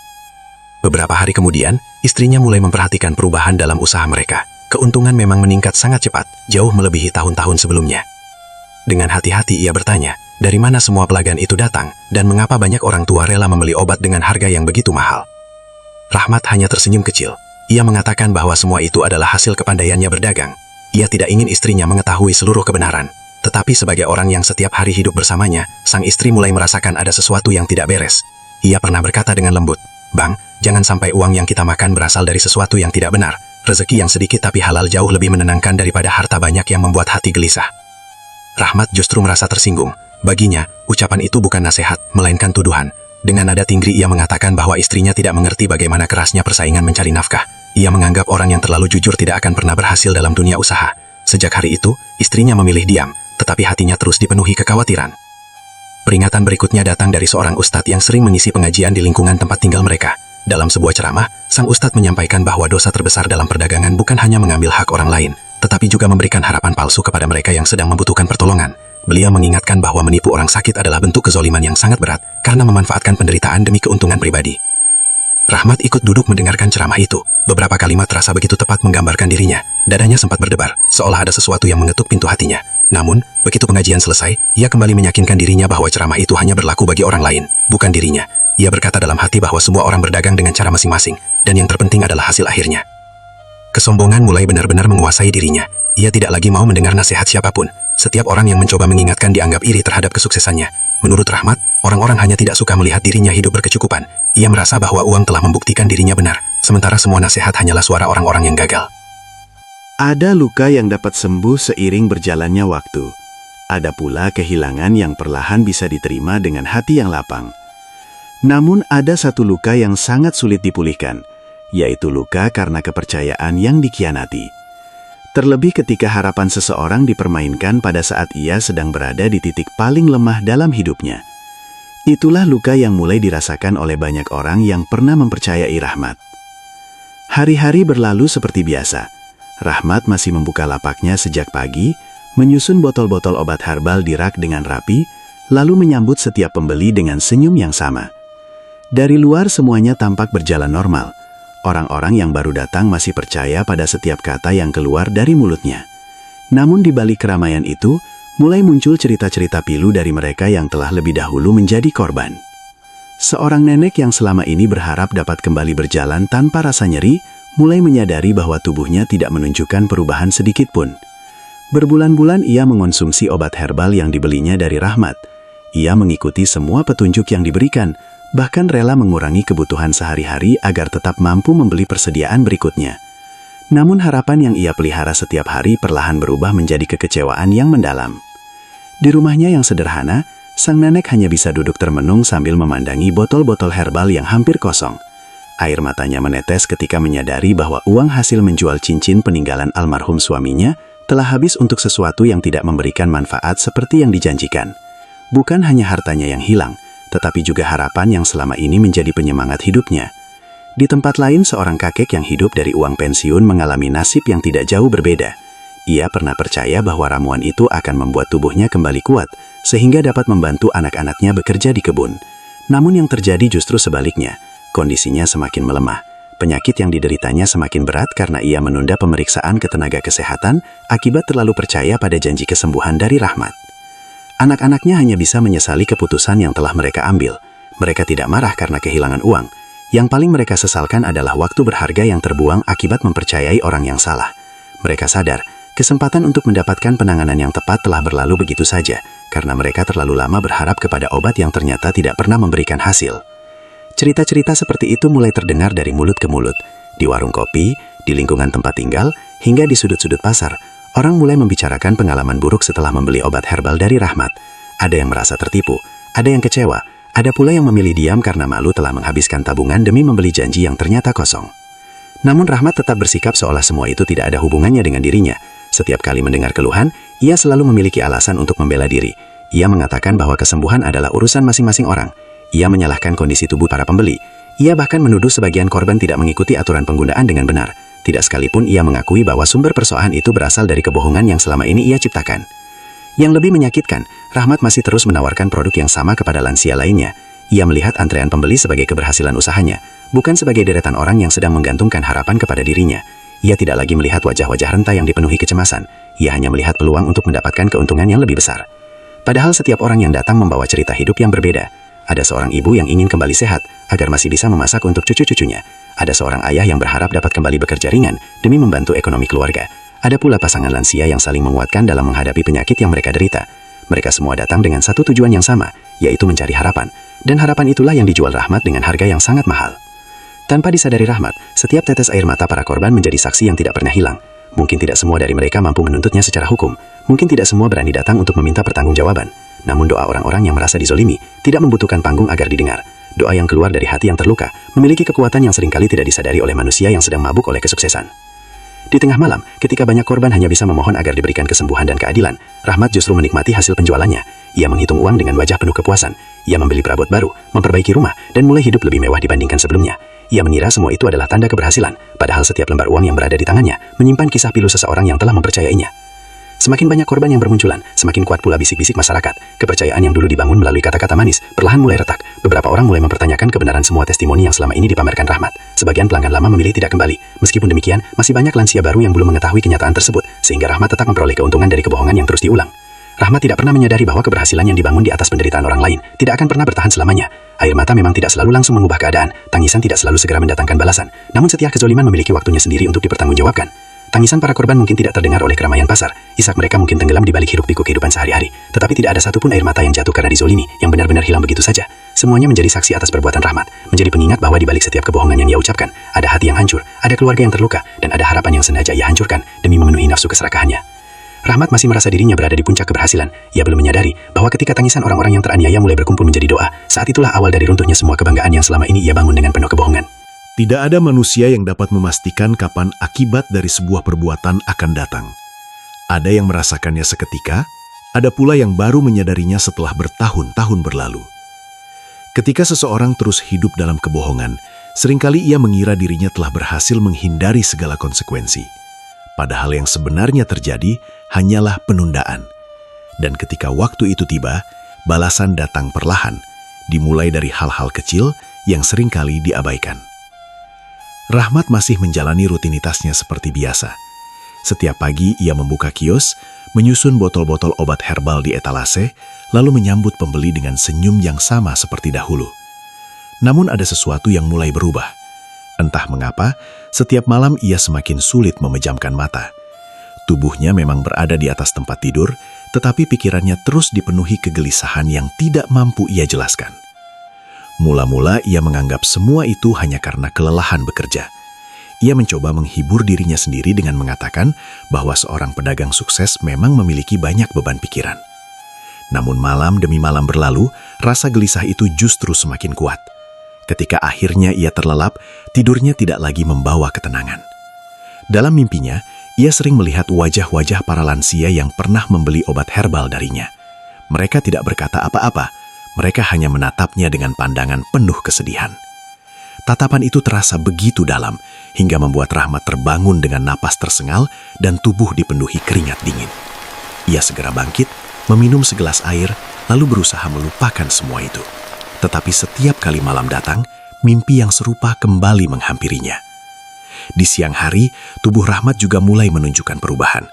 Beberapa hari kemudian, istrinya mulai memperhatikan perubahan dalam usaha mereka. Keuntungan memang meningkat sangat cepat, jauh melebihi tahun-tahun sebelumnya. Dengan hati-hati ia bertanya, dari mana semua pelanggan itu datang, dan mengapa banyak orang tua rela membeli obat dengan harga yang begitu mahal. Rahmat hanya tersenyum kecil. Ia mengatakan bahwa semua itu adalah hasil kepandaiannya berdagang. Ia tidak ingin istrinya mengetahui seluruh kebenaran. Tetapi sebagai orang yang setiap hari hidup bersamanya, sang istri mulai merasakan ada sesuatu yang tidak beres. Ia pernah berkata dengan lembut, "Bang, jangan sampai uang yang kita makan berasal dari sesuatu yang tidak benar. Rezeki yang sedikit tapi halal jauh lebih menenangkan daripada harta banyak yang membuat hati gelisah." Rahmat justru merasa tersinggung. Baginya, ucapan itu bukan nasihat, melainkan tuduhan. Dengan nada tinggi ia mengatakan bahwa istrinya tidak mengerti bagaimana kerasnya persaingan mencari nafkah. Ia menganggap orang yang terlalu jujur tidak akan pernah berhasil dalam dunia usaha. Sejak hari itu, istrinya memilih diam, tetapi hatinya terus dipenuhi kekhawatiran. Peringatan berikutnya datang dari seorang ustadz yang sering mengisi pengajian di lingkungan tempat tinggal mereka. Dalam sebuah ceramah, sang ustadz menyampaikan bahwa dosa terbesar dalam perdagangan bukan hanya mengambil hak orang lain, tetapi juga memberikan harapan palsu kepada mereka yang sedang membutuhkan pertolongan. Beliau mengingatkan bahwa menipu orang sakit adalah bentuk kezoliman yang sangat berat karena memanfaatkan penderitaan demi keuntungan pribadi. Rahmat ikut duduk mendengarkan ceramah itu. Beberapa kalimat terasa begitu tepat menggambarkan dirinya. Dadanya sempat berdebar, seolah ada sesuatu yang mengetuk pintu hatinya. Namun, begitu pengajian selesai, ia kembali meyakinkan dirinya bahwa ceramah itu hanya berlaku bagi orang lain, bukan dirinya. Ia berkata dalam hati bahwa semua orang berdagang dengan cara masing-masing, dan yang terpenting adalah hasil akhirnya. Kesombongan mulai benar-benar menguasai dirinya. Ia tidak lagi mau mendengar nasihat siapapun. Setiap orang yang mencoba mengingatkan dianggap iri terhadap kesuksesannya. Menurut Rahmat, orang-orang hanya tidak suka melihat dirinya hidup berkecukupan. Ia merasa bahwa uang telah membuktikan dirinya benar, sementara semua nasihat hanyalah suara orang-orang yang gagal. Ada luka yang dapat sembuh seiring berjalannya waktu. Ada pula kehilangan yang perlahan bisa diterima dengan hati yang lapang. Namun ada satu luka yang sangat sulit dipulihkan, yaitu luka karena kepercayaan yang dikhianati. Terlebih ketika harapan seseorang dipermainkan pada saat ia sedang berada di titik paling lemah dalam hidupnya. Itulah luka yang mulai dirasakan oleh banyak orang yang pernah mempercayai Rahmat. Hari-hari berlalu seperti biasa. Rahmat masih membuka lapaknya sejak pagi, menyusun botol-botol obat herbal di rak dengan rapi, lalu menyambut setiap pembeli dengan senyum yang sama. Dari luar semuanya tampak berjalan normal. Orang-orang yang baru datang masih percaya pada setiap kata yang keluar dari mulutnya. Namun di balik keramaian itu, mulai muncul cerita-cerita pilu dari mereka yang telah lebih dahulu menjadi korban. Seorang nenek yang selama ini berharap dapat kembali berjalan tanpa rasa nyeri, mulai menyadari bahwa tubuhnya tidak menunjukkan perubahan sedikit pun. Berbulan-bulan ia mengonsumsi obat herbal yang dibelinya dari Rahmat. Ia mengikuti semua petunjuk yang diberikan, bahkan rela mengurangi kebutuhan sehari-hari agar tetap mampu membeli persediaan berikutnya. Namun harapan yang ia pelihara setiap hari perlahan berubah menjadi kekecewaan yang mendalam. Di rumahnya yang sederhana, sang nenek hanya bisa duduk termenung sambil memandangi botol-botol herbal yang hampir kosong. Air matanya menetes ketika menyadari bahwa uang hasil menjual cincin peninggalan almarhum suaminya telah habis untuk sesuatu yang tidak memberikan manfaat seperti yang dijanjikan. Bukan hanya hartanya yang hilang, tetapi juga harapan yang selama ini menjadi penyemangat hidupnya. Di tempat lain, seorang kakek yang hidup dari uang pensiun mengalami nasib yang tidak jauh berbeda. Ia pernah percaya bahwa ramuan itu akan membuat tubuhnya kembali kuat, sehingga dapat membantu anak-anaknya bekerja di kebun. Namun yang terjadi justru sebaliknya, kondisinya semakin melemah. Penyakit yang dideritanya semakin berat karena ia menunda pemeriksaan ke tenaga kesehatan akibat terlalu percaya pada janji kesembuhan dari Rahmat. Anak-anaknya hanya bisa menyesali keputusan yang telah mereka ambil. Mereka tidak marah karena kehilangan uang. Yang paling mereka sesalkan adalah waktu berharga yang terbuang akibat mempercayai orang yang salah. Mereka sadar, kesempatan untuk mendapatkan penanganan yang tepat telah berlalu begitu saja, karena mereka terlalu lama berharap kepada obat yang ternyata tidak pernah memberikan hasil. Cerita-cerita seperti itu mulai terdengar dari mulut ke mulut. Di warung kopi, di lingkungan tempat tinggal, hingga di sudut-sudut pasar. Orang mulai membicarakan pengalaman buruk setelah membeli obat herbal dari Rahmat. Ada yang merasa tertipu, ada yang kecewa, ada pula yang memilih diam karena malu telah menghabiskan tabungan demi membeli janji yang ternyata kosong. Namun Rahmat tetap bersikap seolah semua itu tidak ada hubungannya dengan dirinya. Setiap kali mendengar keluhan, ia selalu memiliki alasan untuk membela diri. Ia mengatakan bahwa kesembuhan adalah urusan masing-masing orang. Ia menyalahkan kondisi tubuh para pembeli. Ia bahkan menuduh sebagian korban tidak mengikuti aturan penggunaan dengan benar. Tidak sekalipun ia mengakui bahwa sumber persoalan itu berasal dari kebohongan yang selama ini ia ciptakan. Yang lebih menyakitkan, Rahmat masih terus menawarkan produk yang sama kepada lansia lainnya. Ia melihat antrean pembeli sebagai keberhasilan usahanya, bukan sebagai deretan orang yang sedang menggantungkan harapan kepada dirinya. Ia tidak lagi melihat wajah-wajah renta yang dipenuhi kecemasan. Ia hanya melihat peluang untuk mendapatkan keuntungan yang lebih besar. Padahal setiap orang yang datang membawa cerita hidup yang berbeda. Ada seorang ibu yang ingin kembali sehat agar masih bisa memasak untuk cucu-cucunya. Ada seorang ayah yang berharap dapat kembali bekerja ringan demi membantu ekonomi keluarga. Ada pula pasangan lansia yang saling menguatkan dalam menghadapi penyakit yang mereka derita. Mereka semua datang dengan satu tujuan yang sama, yaitu mencari harapan. Dan harapan itulah yang dijual Rahmat dengan harga yang sangat mahal. Tanpa disadari Rahmat, setiap tetes air mata para korban menjadi saksi yang tidak pernah hilang. Mungkin tidak semua dari mereka mampu menuntutnya secara hukum. Mungkin tidak semua berani datang untuk meminta pertanggungjawaban. Namun doa orang-orang yang merasa dizolimi tidak membutuhkan panggung agar didengar. Doa yang keluar dari hati yang terluka memiliki kekuatan yang seringkali tidak disadari oleh manusia yang sedang mabuk oleh kesuksesan. Di tengah malam, ketika banyak korban hanya bisa memohon agar diberikan kesembuhan dan keadilan, Rahmat justru menikmati hasil penjualannya. Ia menghitung uang dengan wajah penuh kepuasan. Ia membeli perabot baru, memperbaiki rumah, dan mulai hidup lebih mewah dibandingkan sebelumnya. Ia mengira semua itu adalah tanda keberhasilan, padahal setiap lembar uang yang berada di tangannya menyimpan kisah pilu seseorang yang telah mempercayainya. Semakin banyak korban yang bermunculan, semakin kuat pula bisik-bisik masyarakat. Kepercayaan yang dulu dibangun melalui kata-kata manis, perlahan mulai retak. Beberapa orang mulai mempertanyakan kebenaran semua testimoni yang selama ini dipamerkan Rahmat. Sebagian pelanggan lama memilih tidak kembali. Meskipun demikian, masih banyak lansia baru yang belum mengetahui kenyataan tersebut, sehingga Rahmat tetap memperoleh keuntungan dari kebohongan yang terus diulang. Rahmat tidak pernah menyadari bahwa keberhasilan yang dibangun di atas penderitaan orang lain tidak akan pernah bertahan selamanya. Air mata memang tidak selalu langsung mengubah keadaan, tangisan tidak selalu segera mendatangkan balasan, namun setiap kezoliman memiliki waktunya sendiri untuk dipertanggungjawabkan. Tangisan para korban mungkin tidak terdengar oleh keramaian pasar, isak mereka mungkin tenggelam di balik hiruk-pikuk kehidupan sehari-hari, tetapi tidak ada satupun air mata yang jatuh karena dizolimi, yang benar-benar hilang begitu saja. Semuanya menjadi saksi atas perbuatan Rahmat, menjadi pengingat bahwa di balik setiap kebohongan yang ia ucapkan, ada hati yang hancur, ada keluarga yang terluka, dan ada harapan yang sengaja ia hancurkan demi memenuhi nafsu keserakahannya. Rahmat masih merasa dirinya berada di puncak keberhasilan. Ia belum menyadari bahwa ketika tangisan orang-orang yang teraniaya mulai berkumpul menjadi doa, saat itulah awal dari runtuhnya semua kebanggaan yang selama ini ia bangun dengan penuh kebohongan. Tidak ada manusia yang dapat memastikan kapan akibat dari sebuah perbuatan akan datang. Ada yang merasakannya seketika, ada pula yang baru menyadarinya setelah bertahun-tahun berlalu. Ketika seseorang terus hidup dalam kebohongan, seringkali ia mengira dirinya telah berhasil menghindari segala konsekuensi. Padahal yang sebenarnya terjadi hanyalah penundaan. Dan ketika waktu itu tiba, balasan datang perlahan, dimulai dari hal-hal kecil yang seringkali diabaikan. Rahmat masih menjalani rutinitasnya seperti biasa. Setiap pagi ia membuka kios, menyusun botol-botol obat herbal di etalase, lalu menyambut pembeli dengan senyum yang sama seperti dahulu. Namun ada sesuatu yang mulai berubah. Entah mengapa, setiap malam ia semakin sulit memejamkan mata. Tubuhnya memang berada di atas tempat tidur, tetapi pikirannya terus dipenuhi kegelisahan yang tidak mampu ia jelaskan. Mula-mula ia menganggap semua itu hanya karena kelelahan bekerja. Ia mencoba menghibur dirinya sendiri dengan mengatakan bahwa seorang pedagang sukses memang memiliki banyak beban pikiran. Namun malam demi malam berlalu, rasa gelisah itu justru semakin kuat. Ketika akhirnya ia terlelap, tidurnya tidak lagi membawa ketenangan. Dalam mimpinya, ia sering melihat wajah-wajah para lansia yang pernah membeli obat herbal darinya. Mereka tidak berkata apa-apa, mereka hanya menatapnya dengan pandangan penuh kesedihan. Tatapan itu terasa begitu dalam, hingga membuat Rahmat terbangun dengan napas tersengal dan tubuh dipenuhi keringat dingin. Ia segera bangkit, meminum segelas air, lalu berusaha melupakan semua itu. Tetapi setiap kali malam datang, mimpi yang serupa kembali menghampirinya. Di siang hari, tubuh Rahmat juga mulai menunjukkan perubahan.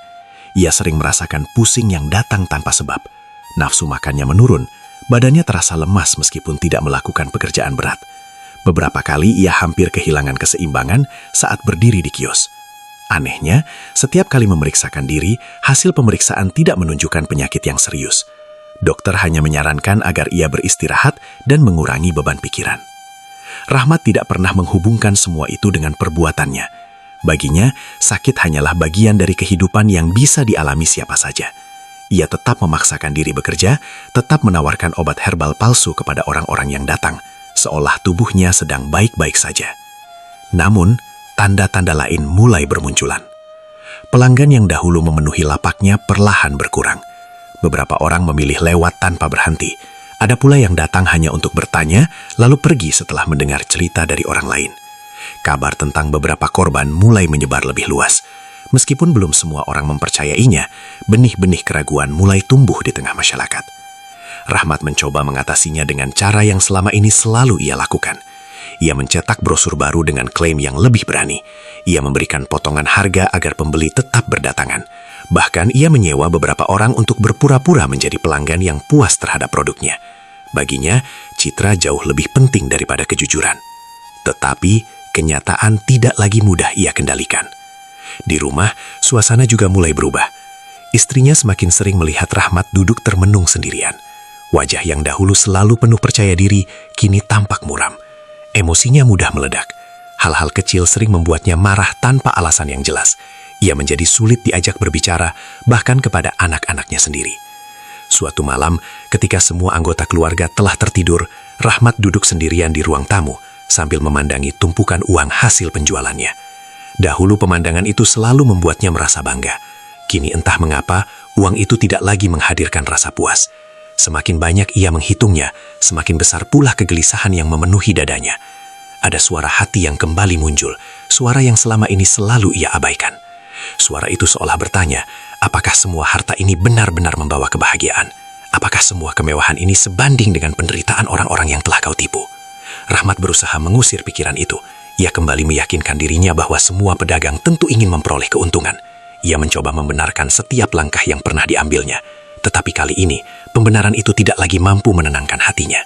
Ia sering merasakan pusing yang datang tanpa sebab. Nafsu makannya menurun, badannya terasa lemas meskipun tidak melakukan pekerjaan berat. Beberapa kali ia hampir kehilangan keseimbangan saat berdiri di kios. Anehnya, setiap kali memeriksakan diri, hasil pemeriksaan tidak menunjukkan penyakit yang serius. Dokter hanya menyarankan agar ia beristirahat dan mengurangi beban pikiran. Rahmat tidak pernah menghubungkan semua itu dengan perbuatannya. Baginya, sakit hanyalah bagian dari kehidupan yang bisa dialami siapa saja. Ia tetap memaksakan diri bekerja, tetap menawarkan obat herbal palsu kepada orang-orang yang datang, seolah tubuhnya sedang baik-baik saja. Namun, tanda-tanda lain mulai bermunculan. Pelanggan yang dahulu memenuhi lapaknya perlahan berkurang. Beberapa orang memilih lewat tanpa berhenti. Ada pula yang datang hanya untuk bertanya, lalu pergi setelah mendengar cerita dari orang lain. Kabar tentang beberapa korban mulai menyebar lebih luas. Meskipun belum semua orang mempercayainya, benih-benih keraguan mulai tumbuh di tengah masyarakat. Rahmat mencoba mengatasinya dengan cara yang selama ini selalu ia lakukan. Ia mencetak brosur baru dengan klaim yang lebih berani. Ia memberikan potongan harga agar pembeli tetap berdatangan. Bahkan ia menyewa beberapa orang untuk berpura-pura menjadi pelanggan yang puas terhadap produknya. Baginya, citra jauh lebih penting daripada kejujuran. Tetapi, kenyataan tidak lagi mudah ia kendalikan. Di rumah, suasana juga mulai berubah. Istrinya semakin sering melihat Rahmat duduk termenung sendirian. Wajah yang dahulu selalu penuh percaya diri, kini tampak muram. Emosinya mudah meledak. Hal-hal kecil sering membuatnya marah tanpa alasan yang jelas. Ia menjadi sulit diajak berbicara, bahkan kepada anak-anaknya sendiri. Suatu malam, ketika semua anggota keluarga telah tertidur, Rahmat duduk sendirian di ruang tamu, sambil memandangi tumpukan uang hasil penjualannya. Dahulu pemandangan itu selalu membuatnya merasa bangga. Kini entah mengapa, uang itu tidak lagi menghadirkan rasa puas. Semakin banyak ia menghitungnya, semakin besar pula kegelisahan yang memenuhi dadanya. Ada suara hati yang kembali muncul, suara yang selama ini selalu ia abaikan. Suara itu seolah bertanya, apakah semua harta ini benar-benar membawa kebahagiaan? Apakah semua kemewahan ini sebanding dengan penderitaan orang-orang yang telah kau tipu? Rahmat berusaha mengusir pikiran itu. Ia kembali meyakinkan dirinya bahwa semua pedagang tentu ingin memperoleh keuntungan. Ia mencoba membenarkan setiap langkah yang pernah diambilnya. Tetapi kali ini, pembenaran itu tidak lagi mampu menenangkan hatinya.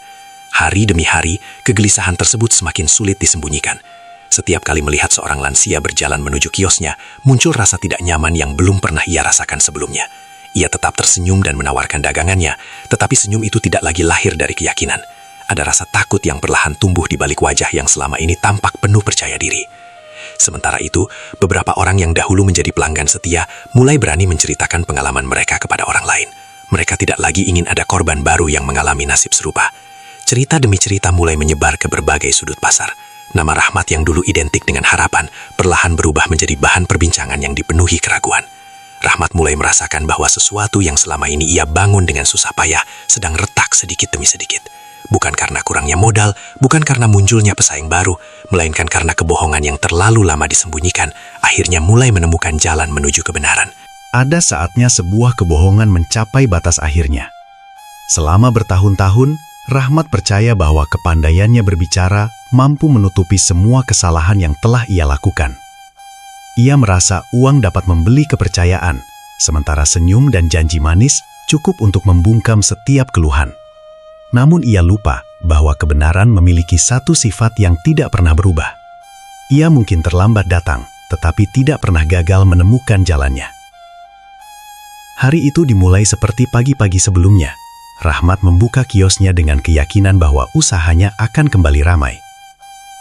Hari demi hari, kegelisahan tersebut semakin sulit disembunyikan. Setiap kali melihat seorang lansia berjalan menuju kiosnya, muncul rasa tidak nyaman yang belum pernah ia rasakan sebelumnya. Ia tetap tersenyum dan menawarkan dagangannya, tetapi senyum itu tidak lagi lahir dari keyakinan. Ada rasa takut yang perlahan tumbuh di balik wajah yang selama ini tampak penuh percaya diri. Sementara itu, beberapa orang yang dahulu menjadi pelanggan setia mulai berani menceritakan pengalaman mereka kepada orang lain. Mereka tidak lagi ingin ada korban baru yang mengalami nasib serupa. Cerita demi cerita mulai menyebar ke berbagai sudut pasar. Nama Rahmat yang dulu identik dengan harapan, perlahan berubah menjadi bahan perbincangan yang dipenuhi keraguan. Rahmat mulai merasakan bahwa sesuatu yang selama ini ia bangun dengan susah payah sedang retak sedikit demi sedikit. Bukan karena kurangnya modal, bukan karena munculnya pesaing baru, melainkan karena kebohongan yang terlalu lama disembunyikan, akhirnya mulai menemukan jalan menuju kebenaran. Ada saatnya sebuah kebohongan mencapai batas akhirnya. Selama bertahun-tahun, Rahmat percaya bahwa kepandaiannya berbicara mampu menutupi semua kesalahan yang telah ia lakukan. Ia merasa uang dapat membeli kepercayaan, sementara senyum dan janji manis cukup untuk membungkam setiap keluhan. Namun ia lupa bahwa kebenaran memiliki satu sifat yang tidak pernah berubah. Ia mungkin terlambat datang, tetapi tidak pernah gagal menemukan jalannya. Hari itu dimulai seperti pagi-pagi sebelumnya. Rahmat membuka kiosnya dengan keyakinan bahwa usahanya akan kembali ramai.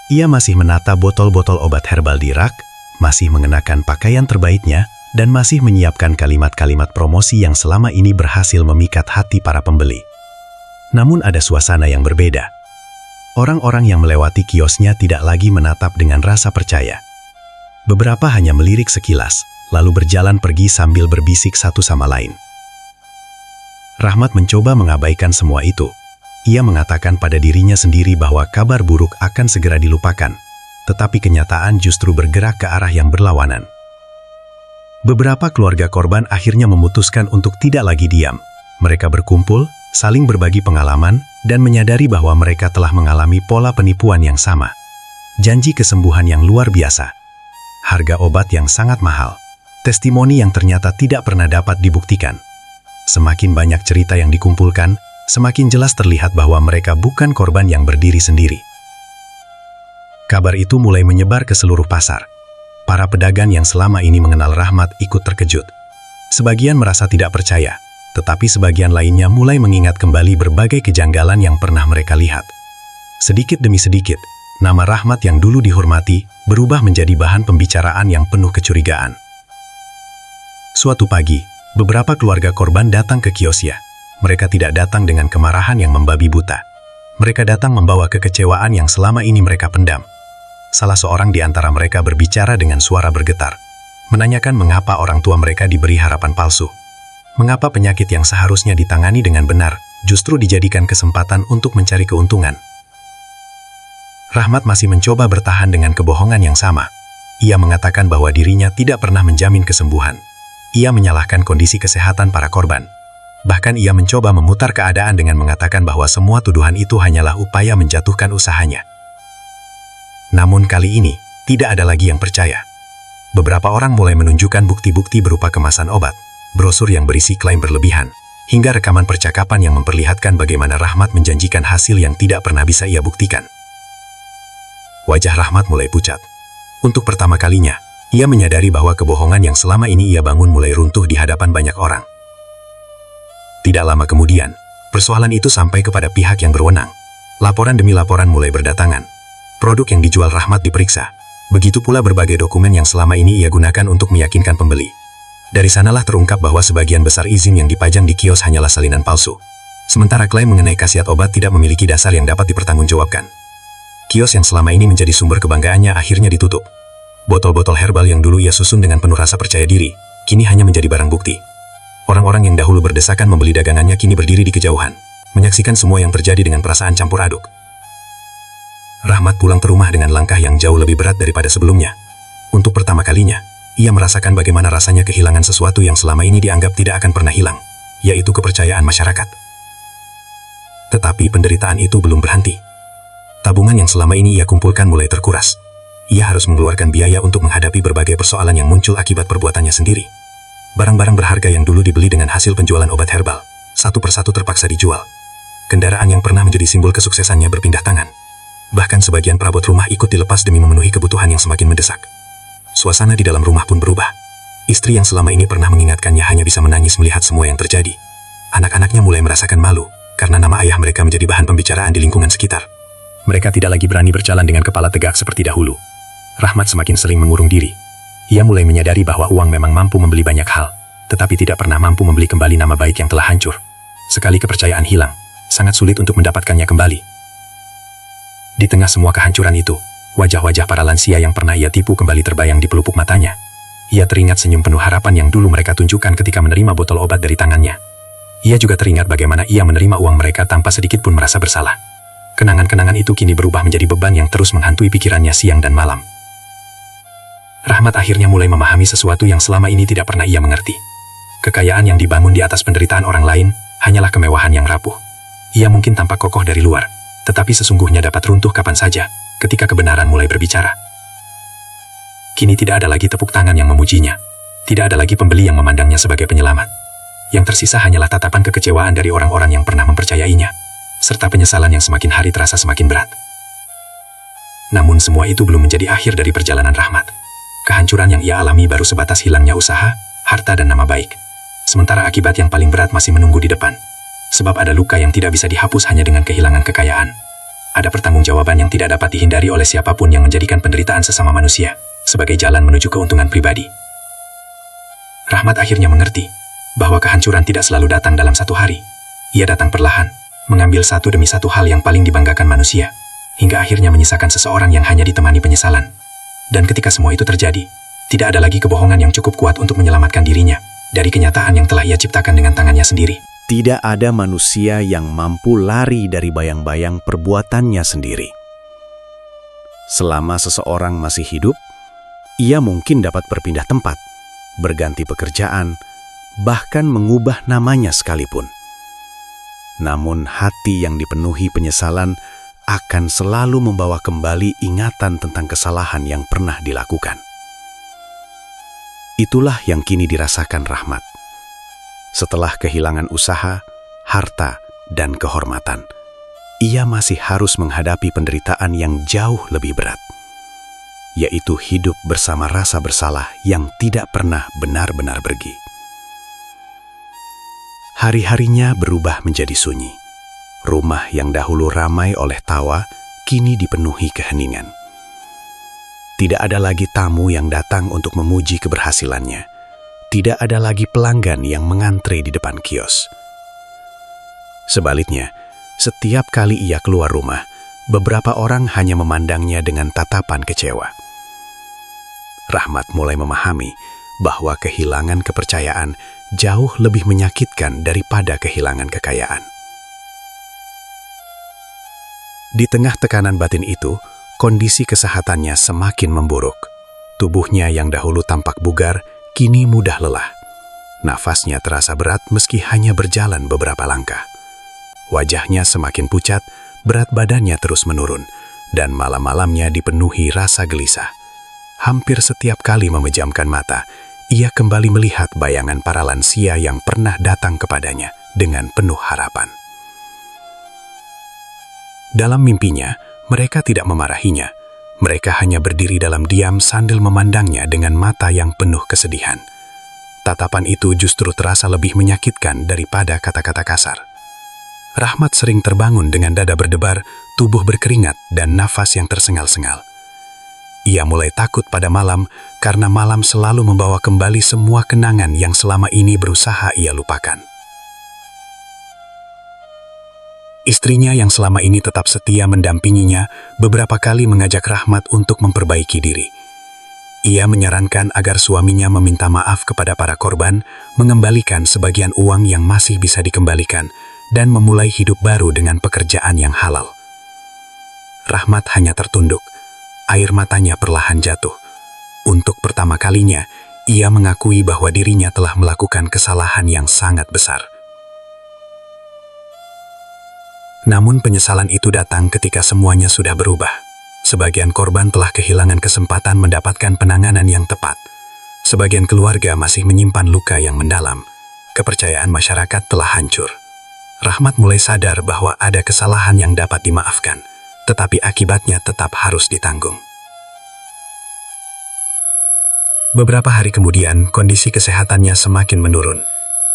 Ia masih menata botol-botol obat herbal di rak, masih mengenakan pakaian terbaiknya, dan masih menyiapkan kalimat-kalimat promosi yang selama ini berhasil memikat hati para pembeli. Namun ada suasana yang berbeda. Orang-orang yang melewati kiosnya tidak lagi menatap dengan rasa percaya. Beberapa hanya melirik sekilas, lalu berjalan pergi sambil berbisik satu sama lain. Rahmat mencoba mengabaikan semua itu. Ia mengatakan pada dirinya sendiri bahwa kabar buruk akan segera dilupakan, tetapi kenyataan justru bergerak ke arah yang berlawanan. Beberapa keluarga korban akhirnya memutuskan untuk tidak lagi diam. Mereka berkumpul, saling berbagi pengalaman, dan menyadari bahwa mereka telah mengalami pola penipuan yang sama. Janji kesembuhan yang luar biasa, harga obat yang sangat mahal, testimoni yang ternyata tidak pernah dapat dibuktikan. Semakin banyak cerita yang dikumpulkan, semakin jelas terlihat bahwa mereka bukan korban yang berdiri sendiri. Kabar itu mulai menyebar ke seluruh pasar. Para pedagang yang selama ini mengenal Rahmat ikut terkejut. Sebagian merasa tidak percaya, tetapi sebagian lainnya mulai mengingat kembali berbagai kejanggalan yang pernah mereka lihat. Sedikit demi sedikit, nama Rahmat yang dulu dihormati berubah menjadi bahan pembicaraan yang penuh kecurigaan. Suatu pagi, beberapa keluarga korban datang ke kiosnya. Mereka tidak datang dengan kemarahan yang membabi buta. Mereka datang membawa kekecewaan yang selama ini mereka pendam. Salah seorang di antara mereka berbicara dengan suara bergetar, menanyakan mengapa orang tua mereka diberi harapan palsu. Mengapa penyakit yang seharusnya ditangani dengan benar, justru dijadikan kesempatan untuk mencari keuntungan. Rahmat masih mencoba bertahan dengan kebohongan yang sama. Ia mengatakan bahwa dirinya tidak pernah menjamin kesembuhan. Ia menyalahkan kondisi kesehatan para korban. Bahkan ia mencoba memutar keadaan dengan mengatakan bahwa semua tuduhan itu hanyalah upaya menjatuhkan usahanya. Namun kali ini, tidak ada lagi yang percaya. Beberapa orang mulai menunjukkan bukti-bukti berupa kemasan obat, brosur yang berisi klaim berlebihan, hingga rekaman percakapan yang memperlihatkan bagaimana Rahmat menjanjikan hasil yang tidak pernah bisa ia buktikan. Wajah Rahmat mulai pucat. Untuk pertama kalinya, ia menyadari bahwa kebohongan yang selama ini ia bangun mulai runtuh di hadapan banyak orang. Tidak lama kemudian, persoalan itu sampai kepada pihak yang berwenang. Laporan demi laporan mulai berdatangan. Produk yang dijual Rahmat diperiksa. Begitu pula berbagai dokumen yang selama ini ia gunakan untuk meyakinkan pembeli. Dari sanalah terungkap bahwa sebagian besar izin yang dipajang di kios hanyalah salinan palsu. Sementara klaim mengenai khasiat obat tidak memiliki dasar yang dapat dipertanggungjawabkan. Kios yang selama ini menjadi sumber kebanggaannya akhirnya ditutup. Botol-botol herbal yang dulu ia susun dengan penuh rasa percaya diri, kini hanya menjadi barang bukti. Orang-orang yang dahulu berdesakan membeli dagangannya kini berdiri di kejauhan, menyaksikan semua yang terjadi dengan perasaan campur aduk. Rahmat pulang ke rumah dengan langkah yang jauh lebih berat daripada sebelumnya. Untuk pertama kalinya, Ia merasakan bagaimana rasanya kehilangan sesuatu yang selama ini dianggap tidak akan pernah hilang, yaitu kepercayaan masyarakat. Tetapi penderitaan itu belum berhenti. Tabungan yang selama ini ia kumpulkan mulai terkuras. Ia harus mengeluarkan biaya untuk menghadapi berbagai persoalan yang muncul akibat perbuatannya sendiri. Barang-barang berharga yang dulu dibeli dengan hasil penjualan obat herbal, satu persatu terpaksa dijual. Kendaraan yang pernah menjadi simbol kesuksesannya berpindah tangan. Bahkan sebagian perabot rumah ikut dilepas demi memenuhi kebutuhan yang semakin mendesak. Suasana di dalam rumah pun berubah. Istri yang selama ini pernah mengingatkannya hanya bisa menangis melihat semua yang terjadi. Anak-anaknya mulai merasakan malu, karena nama ayah mereka menjadi bahan pembicaraan di lingkungan sekitar. Mereka tidak lagi berani berjalan dengan kepala tegak seperti dahulu. Rahmat semakin sering mengurung diri. Ia mulai menyadari bahwa uang memang mampu membeli banyak hal, tetapi tidak pernah mampu membeli kembali nama baik yang telah hancur. Sekali kepercayaan hilang, sangat sulit untuk mendapatkannya kembali. Di tengah semua kehancuran itu, wajah-wajah para lansia yang pernah ia tipu kembali terbayang di pelupuk matanya. Ia teringat senyum penuh harapan yang dulu mereka tunjukkan ketika menerima botol obat dari tangannya. Ia juga teringat bagaimana ia menerima uang mereka tanpa sedikit pun merasa bersalah. Kenangan-kenangan itu kini berubah menjadi beban yang terus menghantui pikirannya siang dan malam. Rahmat akhirnya mulai memahami sesuatu yang selama ini tidak pernah ia mengerti. Kekayaan yang dibangun di atas penderitaan orang lain hanyalah kemewahan yang rapuh. Ia mungkin tampak kokoh dari luar, tetapi sesungguhnya dapat runtuh kapan saja ketika kebenaran mulai berbicara. Kini tidak ada lagi tepuk tangan yang memujinya. Tidak ada lagi pembeli yang memandangnya sebagai penyelamat. Yang tersisa hanyalah tatapan kekecewaan dari orang-orang yang pernah mempercayainya, serta penyesalan yang semakin hari terasa semakin berat. Namun semua itu belum menjadi akhir dari perjalanan Rahmat. Kehancuran yang ia alami baru sebatas hilangnya usaha, harta dan nama baik. Sementara akibat yang paling berat masih menunggu di depan. Sebab ada luka yang tidak bisa dihapus hanya dengan kehilangan kekayaan. Ada pertanggungjawaban yang tidak dapat dihindari oleh siapapun yang menjadikan penderitaan sesama manusia sebagai jalan menuju keuntungan pribadi. Rahmat akhirnya mengerti bahwa kehancuran tidak selalu datang dalam satu hari. Ia datang perlahan, mengambil satu demi satu hal yang paling dibanggakan manusia, hingga akhirnya menyisakan seseorang yang hanya ditemani penyesalan. Dan ketika semua itu terjadi, tidak ada lagi kebohongan yang cukup kuat untuk menyelamatkan dirinya dari kenyataan yang telah ia ciptakan dengan tangannya sendiri. Tidak ada manusia yang mampu lari dari bayang-bayang perbuatannya sendiri. Selama seseorang masih hidup, ia mungkin dapat berpindah tempat, berganti pekerjaan, bahkan mengubah namanya sekalipun. Namun hati yang dipenuhi penyesalan akan selalu membawa kembali ingatan tentang kesalahan yang pernah dilakukan. Itulah yang kini dirasakan Rahmat. Setelah kehilangan usaha, harta, dan kehormatan, ia masih harus menghadapi penderitaan yang jauh lebih berat, yaitu hidup bersama rasa bersalah yang tidak pernah benar-benar pergi. Hari-harinya berubah menjadi sunyi. Rumah yang dahulu ramai oleh tawa, kini dipenuhi keheningan. Tidak ada lagi tamu yang datang untuk memuji keberhasilannya. Tidak ada lagi pelanggan yang mengantre di depan kios. Sebaliknya, setiap kali ia keluar rumah, beberapa orang hanya memandangnya dengan tatapan kecewa. Rahmat mulai memahami bahwa kehilangan kepercayaan jauh lebih menyakitkan daripada kehilangan kekayaan. Di tengah tekanan batin itu, kondisi kesehatannya semakin memburuk. Tubuhnya yang dahulu tampak bugar, kini mudah lelah. Nafasnya terasa berat meski hanya berjalan beberapa langkah. Wajahnya semakin pucat, berat badannya terus menurun, dan malam-malamnya dipenuhi rasa gelisah. Hampir setiap kali memejamkan mata, ia kembali melihat bayangan para lansia yang pernah datang kepadanya dengan penuh harapan. Dalam mimpinya, mereka tidak memarahinya. Mereka hanya berdiri dalam diam sambil memandangnya dengan mata yang penuh kesedihan. Tatapan itu justru terasa lebih menyakitkan daripada kata-kata kasar. Rahmat sering terbangun dengan dada berdebar, tubuh berkeringat, dan nafas yang tersengal-sengal. Ia mulai takut pada malam karena malam selalu membawa kembali semua kenangan yang selama ini berusaha ia lupakan. Istrinya yang selama ini tetap setia mendampinginya beberapa kali mengajak Rahmat untuk memperbaiki diri. Ia menyarankan agar suaminya meminta maaf kepada para korban, mengembalikan sebagian uang yang masih bisa dikembalikan, dan memulai hidup baru dengan pekerjaan yang halal. Rahmat hanya tertunduk. Air matanya perlahan jatuh. Untuk pertama kalinya, Ia mengakui bahwa dirinya telah melakukan kesalahan yang sangat besar. Namun penyesalan itu datang ketika semuanya sudah berubah. Sebagian korban telah kehilangan kesempatan mendapatkan penanganan yang tepat. Sebagian keluarga masih menyimpan luka yang mendalam. Kepercayaan masyarakat telah hancur. Rahmat mulai sadar bahwa ada kesalahan yang dapat dimaafkan, tetapi akibatnya tetap harus ditanggung. Beberapa hari kemudian, kondisi kesehatannya semakin menurun.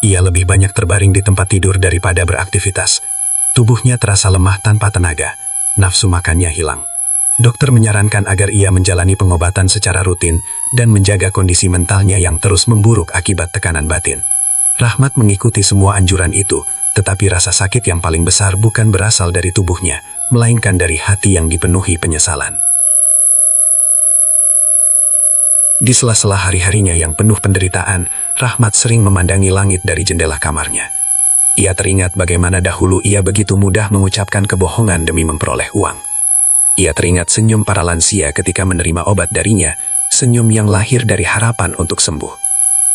Ia lebih banyak terbaring di tempat tidur daripada beraktivitas. Tubuhnya terasa lemah tanpa tenaga, nafsu makannya hilang. Dokter menyarankan agar ia menjalani pengobatan secara rutin dan menjaga kondisi mentalnya yang terus memburuk akibat tekanan batin. Rahmat mengikuti semua anjuran itu, tetapi rasa sakit yang paling besar bukan berasal dari tubuhnya, melainkan dari hati yang dipenuhi penyesalan. Di sela-sela hari-harinya yang penuh penderitaan, Rahmat sering memandangi langit dari jendela kamarnya. Ia teringat bagaimana dahulu ia begitu mudah mengucapkan kebohongan demi memperoleh uang. Ia teringat senyum para lansia ketika menerima obat darinya, senyum yang lahir dari harapan untuk sembuh.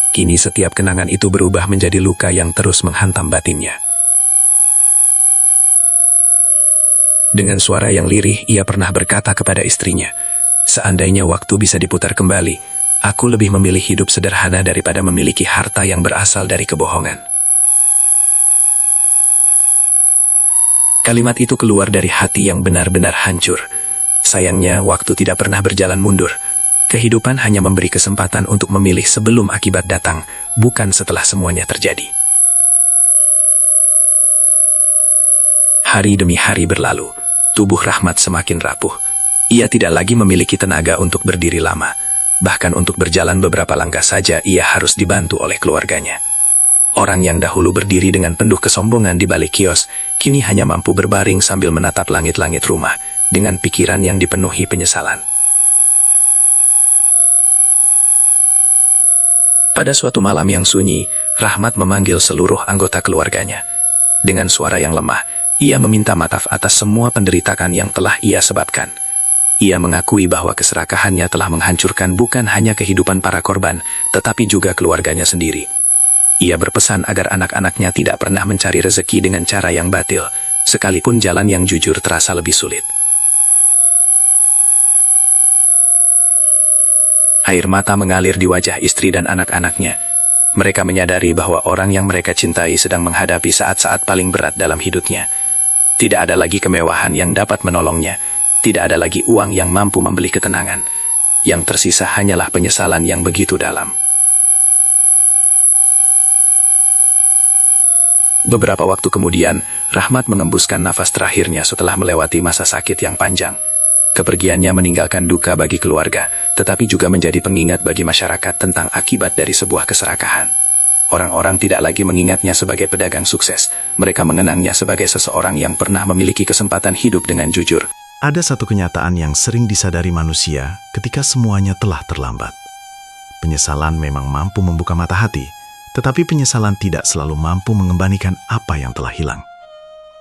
Kini setiap kenangan itu berubah menjadi luka yang terus menghantam batinnya. Dengan suara yang lirih, ia pernah berkata kepada istrinya, "Seandainya waktu bisa diputar kembali, aku lebih memilih hidup sederhana daripada memiliki harta yang berasal dari kebohongan." Kalimat itu keluar dari hati yang benar-benar hancur. Sayangnya, waktu tidak pernah berjalan mundur. Kehidupan hanya memberi kesempatan untuk memilih sebelum akibat datang, bukan setelah semuanya terjadi. Hari demi hari berlalu, tubuh Rahmat semakin rapuh. Ia tidak lagi memiliki tenaga untuk berdiri lama. Bahkan untuk berjalan beberapa langkah saja, ia harus dibantu oleh keluarganya. Orang yang dahulu berdiri dengan penuh kesombongan di balik kios, kini hanya mampu berbaring sambil menatap langit-langit rumah, dengan pikiran yang dipenuhi penyesalan. Pada suatu malam yang sunyi, Rahmat memanggil seluruh anggota keluarganya. Dengan suara yang lemah, ia meminta maaf atas semua penderitaan yang telah ia sebabkan. Ia mengakui bahwa keserakahannya telah menghancurkan bukan hanya kehidupan para korban, tetapi juga keluarganya sendiri. Ia berpesan agar anak-anaknya tidak pernah mencari rezeki dengan cara yang batil, sekalipun jalan yang jujur terasa lebih sulit. Air mata mengalir di wajah istri dan anak-anaknya. Mereka menyadari bahwa orang yang mereka cintai sedang menghadapi saat-saat paling berat dalam hidupnya. Tidak ada lagi kemewahan yang dapat menolongnya. Tidak ada lagi uang yang mampu membeli ketenangan. Yang tersisa hanyalah penyesalan yang begitu dalam. Beberapa waktu kemudian, Rahmat mengembuskan nafas terakhirnya setelah melewati masa sakit yang panjang. Kepergiannya meninggalkan duka bagi keluarga, tetapi juga menjadi pengingat bagi masyarakat tentang akibat dari sebuah keserakahan. Orang-orang tidak lagi mengingatnya sebagai pedagang sukses, mereka mengenangnya sebagai seseorang yang pernah memiliki kesempatan hidup dengan jujur. Ada satu kenyataan yang sering disadari manusia ketika semuanya telah terlambat. Penyesalan memang mampu membuka mata hati, tetapi penyesalan tidak selalu mampu mengembalikan apa yang telah hilang.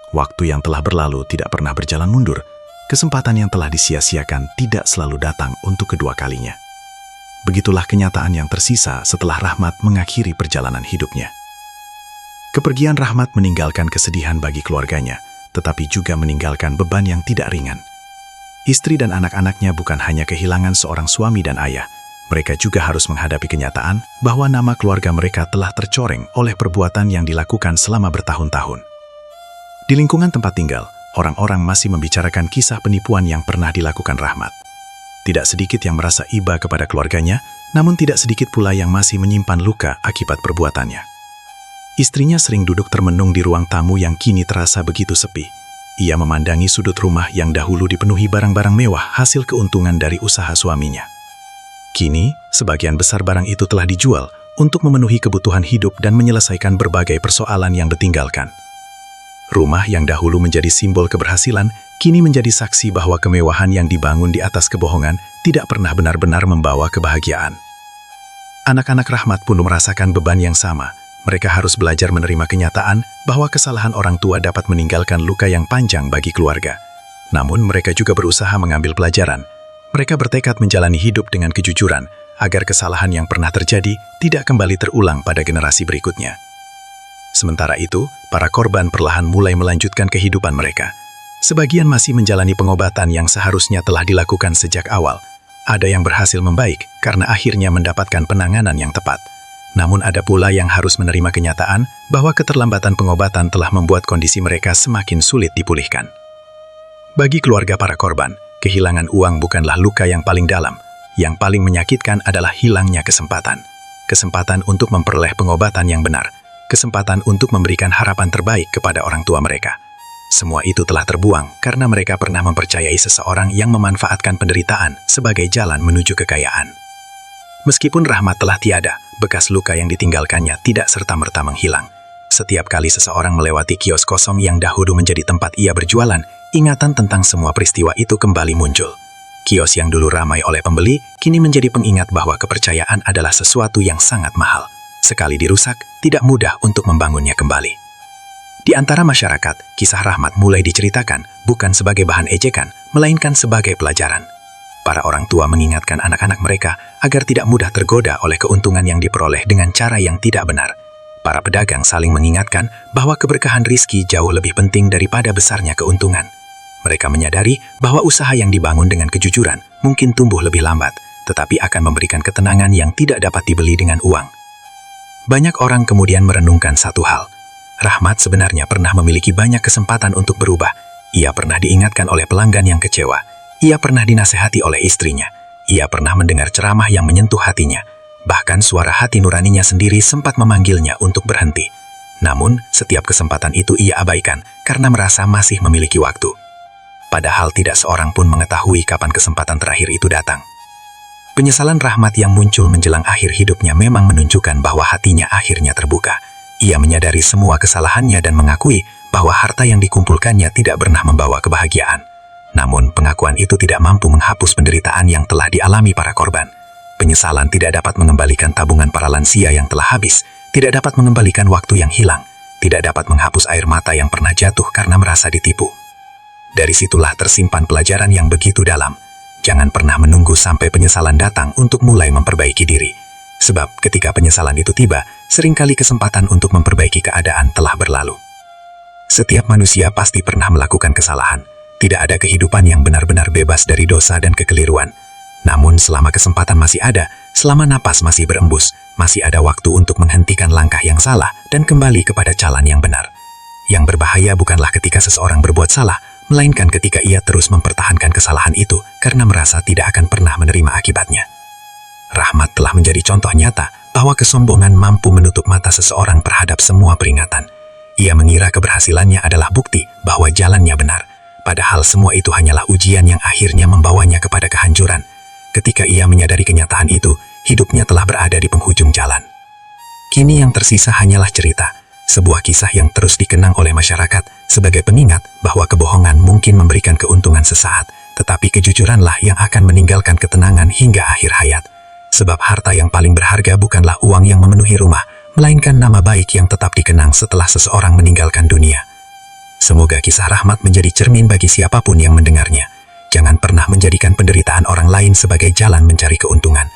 Waktu yang telah berlalu tidak pernah berjalan mundur. Kesempatan yang telah disia-siakan tidak selalu datang untuk kedua kalinya. Begitulah kenyataan yang tersisa setelah Rahmat mengakhiri perjalanan hidupnya. Kepergian Rahmat meninggalkan kesedihan bagi keluarganya, tetapi juga meninggalkan beban yang tidak ringan. Istri dan anak-anaknya bukan hanya kehilangan seorang suami dan ayah, mereka juga harus menghadapi kenyataan bahwa nama keluarga mereka telah tercoreng oleh perbuatan yang dilakukan selama bertahun-tahun. Di lingkungan tempat tinggal, orang-orang masih membicarakan kisah penipuan yang pernah dilakukan Rahmat. Tidak sedikit yang merasa iba kepada keluarganya, namun tidak sedikit pula yang masih menyimpan luka akibat perbuatannya. Istrinya sering duduk termenung di ruang tamu yang kini terasa begitu sepi. Ia memandangi sudut rumah yang dahulu dipenuhi barang-barang mewah hasil keuntungan dari usaha suaminya. Kini, sebagian besar barang itu telah dijual untuk memenuhi kebutuhan hidup dan menyelesaikan berbagai persoalan yang ditinggalkan. Rumah yang dahulu menjadi simbol keberhasilan, kini menjadi saksi bahwa kemewahan yang dibangun di atas kebohongan tidak pernah benar-benar membawa kebahagiaan. Anak-anak Rahmat pun merasakan beban yang sama. Mereka harus belajar menerima kenyataan bahwa kesalahan orang tua dapat meninggalkan luka yang panjang bagi keluarga. Namun mereka juga berusaha mengambil pelajaran. Mereka bertekad menjalani hidup dengan kejujuran, agar kesalahan yang pernah terjadi tidak kembali terulang pada generasi berikutnya. Sementara itu, para korban perlahan mulai melanjutkan kehidupan mereka. Sebagian masih menjalani pengobatan yang seharusnya telah dilakukan sejak awal. Ada yang berhasil membaik karena akhirnya mendapatkan penanganan yang tepat. Namun ada pula yang harus menerima kenyataan bahwa keterlambatan pengobatan telah membuat kondisi mereka semakin sulit dipulihkan. Bagi keluarga para korban, kehilangan uang bukanlah luka yang paling dalam. Yang paling menyakitkan adalah hilangnya kesempatan. Kesempatan untuk memperoleh pengobatan yang benar. Kesempatan untuk memberikan harapan terbaik kepada orang tua mereka. Semua itu telah terbuang karena mereka pernah mempercayai seseorang yang memanfaatkan penderitaan sebagai jalan menuju kekayaan. Meskipun rahmat telah tiada, bekas luka yang ditinggalkannya tidak serta-merta menghilang. Setiap kali seseorang melewati kios kosong yang dahulu menjadi tempat ia berjualan, ingatan tentang semua peristiwa itu kembali muncul. Kios yang dulu ramai oleh pembeli, kini menjadi pengingat bahwa kepercayaan adalah sesuatu yang sangat mahal. Sekali dirusak, tidak mudah untuk membangunnya kembali. Di antara masyarakat, kisah Rahmat mulai diceritakan bukan sebagai bahan ejekan, melainkan sebagai pelajaran. Para orang tua mengingatkan anak-anak mereka agar tidak mudah tergoda oleh keuntungan yang diperoleh dengan cara yang tidak benar. Para pedagang saling mengingatkan bahwa keberkahan rizki jauh lebih penting daripada besarnya keuntungan. Mereka menyadari bahwa usaha yang dibangun dengan kejujuran mungkin tumbuh lebih lambat, tetapi akan memberikan ketenangan yang tidak dapat dibeli dengan uang. Banyak orang kemudian merenungkan satu hal. Rahmat sebenarnya pernah memiliki banyak kesempatan untuk berubah. Ia pernah diingatkan oleh pelanggan yang kecewa. Ia pernah dinasehati oleh istrinya. Ia pernah mendengar ceramah yang menyentuh hatinya. Bahkan suara hati nuraninya sendiri sempat memanggilnya untuk berhenti. Namun, setiap kesempatan itu ia abaikan karena merasa masih memiliki waktu. Padahal tidak seorang pun mengetahui kapan kesempatan terakhir itu datang. Penyesalan Rahmat yang muncul menjelang akhir hidupnya memang menunjukkan bahwa hatinya akhirnya terbuka. Ia menyadari semua kesalahannya dan mengakui bahwa harta yang dikumpulkannya tidak pernah membawa kebahagiaan. Namun, pengakuan itu tidak mampu menghapus penderitaan yang telah dialami para korban. Penyesalan tidak dapat mengembalikan tabungan para lansia yang telah habis, tidak dapat mengembalikan waktu yang hilang, tidak dapat menghapus air mata yang pernah jatuh karena merasa ditipu. Dari situlah tersimpan pelajaran yang begitu dalam. Jangan pernah menunggu sampai penyesalan datang untuk mulai memperbaiki diri. Sebab ketika penyesalan itu tiba, seringkali kesempatan untuk memperbaiki keadaan telah berlalu. Setiap manusia pasti pernah melakukan kesalahan. Tidak ada kehidupan yang benar-benar bebas dari dosa dan kekeliruan. Namun selama kesempatan masih ada, selama napas masih berembus, masih ada waktu untuk menghentikan langkah yang salah dan kembali kepada jalan yang benar. Yang berbahaya bukanlah ketika seseorang berbuat salah, melainkan ketika ia terus mempertahankan kesalahan itu karena merasa tidak akan pernah menerima akibatnya. Rahmat telah menjadi contoh nyata bahwa kesombongan mampu menutup mata seseorang terhadap semua peringatan. Ia mengira keberhasilannya adalah bukti bahwa jalannya benar, padahal semua itu hanyalah ujian yang akhirnya membawanya kepada kehancuran. Ketika ia menyadari kenyataan itu, hidupnya telah berada di penghujung jalan. Kini yang tersisa hanyalah cerita, sebuah kisah yang terus dikenang oleh masyarakat sebagai pengingat bahwa kebohongan mungkin memberikan keuntungan sesaat, tetapi kejujuranlah yang akan meninggalkan ketenangan hingga akhir hayat. Sebab harta yang paling berharga bukanlah uang yang memenuhi rumah, melainkan nama baik yang tetap dikenang setelah seseorang meninggalkan dunia. Semoga kisah Rahmat menjadi cermin bagi siapapun yang mendengarnya. Jangan pernah menjadikan penderitaan orang lain sebagai jalan mencari keuntungan.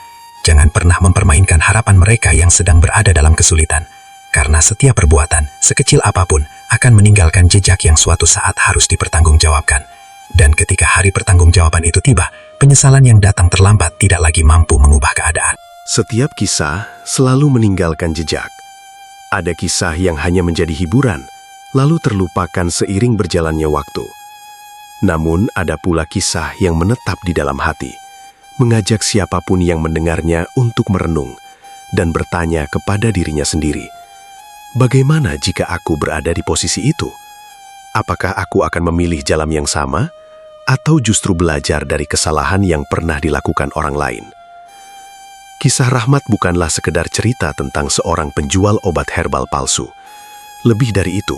Jangan pernah mempermainkan harapan mereka yang sedang berada dalam kesulitan. Karena setiap perbuatan, sekecil apapun, akan meninggalkan jejak yang suatu saat harus dipertanggungjawabkan. Dan ketika hari pertanggungjawaban itu tiba, penyesalan yang datang terlambat tidak lagi mampu mengubah keadaan. Setiap kisah selalu meninggalkan jejak. Ada kisah yang hanya menjadi hiburan, lalu terlupakan seiring berjalannya waktu. Namun ada pula kisah yang menetap di dalam hati, mengajak siapapun yang mendengarnya untuk merenung dan bertanya kepada dirinya sendiri, bagaimana jika aku berada di posisi itu? Apakah aku akan memilih jalan yang sama, atau justru belajar dari kesalahan yang pernah dilakukan orang lain? Kisah Rahmat bukanlah sekedar cerita tentang seorang penjual obat herbal palsu. Lebih dari itu,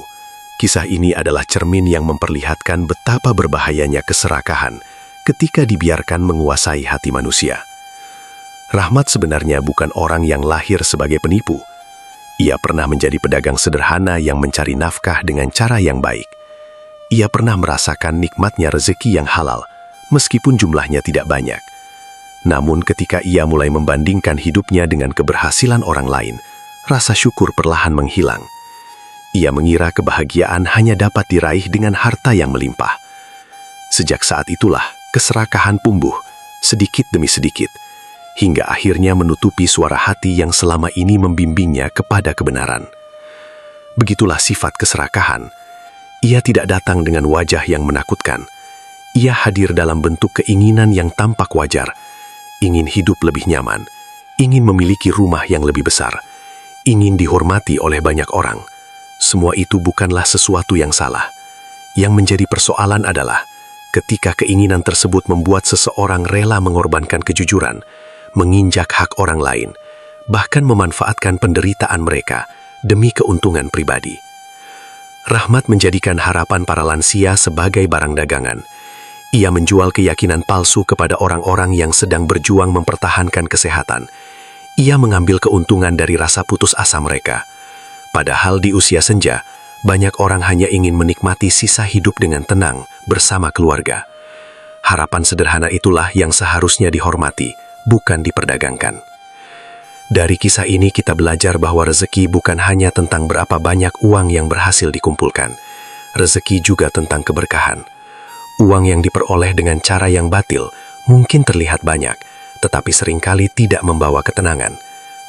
kisah ini adalah cermin yang memperlihatkan betapa berbahayanya keserakahan ketika dibiarkan menguasai hati manusia. Rahmat sebenarnya bukan orang yang lahir sebagai penipu. Ia pernah menjadi pedagang sederhana yang mencari nafkah dengan cara yang baik. Ia pernah merasakan nikmatnya rezeki yang halal, meskipun jumlahnya tidak banyak. Namun ketika ia mulai membandingkan hidupnya dengan keberhasilan orang lain, rasa syukur perlahan menghilang. Ia mengira kebahagiaan hanya dapat diraih dengan harta yang melimpah. Sejak saat itulah, keserakahan tumbuh, sedikit demi sedikit, hingga akhirnya menutupi suara hati yang selama ini membimbingnya kepada kebenaran. Begitulah sifat keserakahan. Ia tidak datang dengan wajah yang menakutkan. Ia hadir dalam bentuk keinginan yang tampak wajar, ingin hidup lebih nyaman, ingin memiliki rumah yang lebih besar, ingin dihormati oleh banyak orang. Semua itu bukanlah sesuatu yang salah. Yang menjadi persoalan adalah ketika keinginan tersebut membuat seseorang rela mengorbankan kejujuran, menginjak hak orang lain, bahkan memanfaatkan penderitaan mereka demi keuntungan pribadi. Rahmat menjadikan harapan para lansia sebagai barang dagangan. Ia menjual keyakinan palsu kepada orang-orang yang sedang berjuang mempertahankan kesehatan. Ia mengambil keuntungan dari rasa putus asa mereka. Padahal di usia senja, banyak orang hanya ingin menikmati sisa hidup dengan tenang bersama keluarga. Harapan sederhana itulah yang seharusnya dihormati, bukan diperdagangkan. Dari kisah ini kita belajar bahwa rezeki bukan hanya tentang berapa banyak uang yang berhasil dikumpulkan. Rezeki juga tentang keberkahan. Uang yang diperoleh dengan cara yang batil mungkin terlihat banyak, tetapi seringkali tidak membawa ketenangan.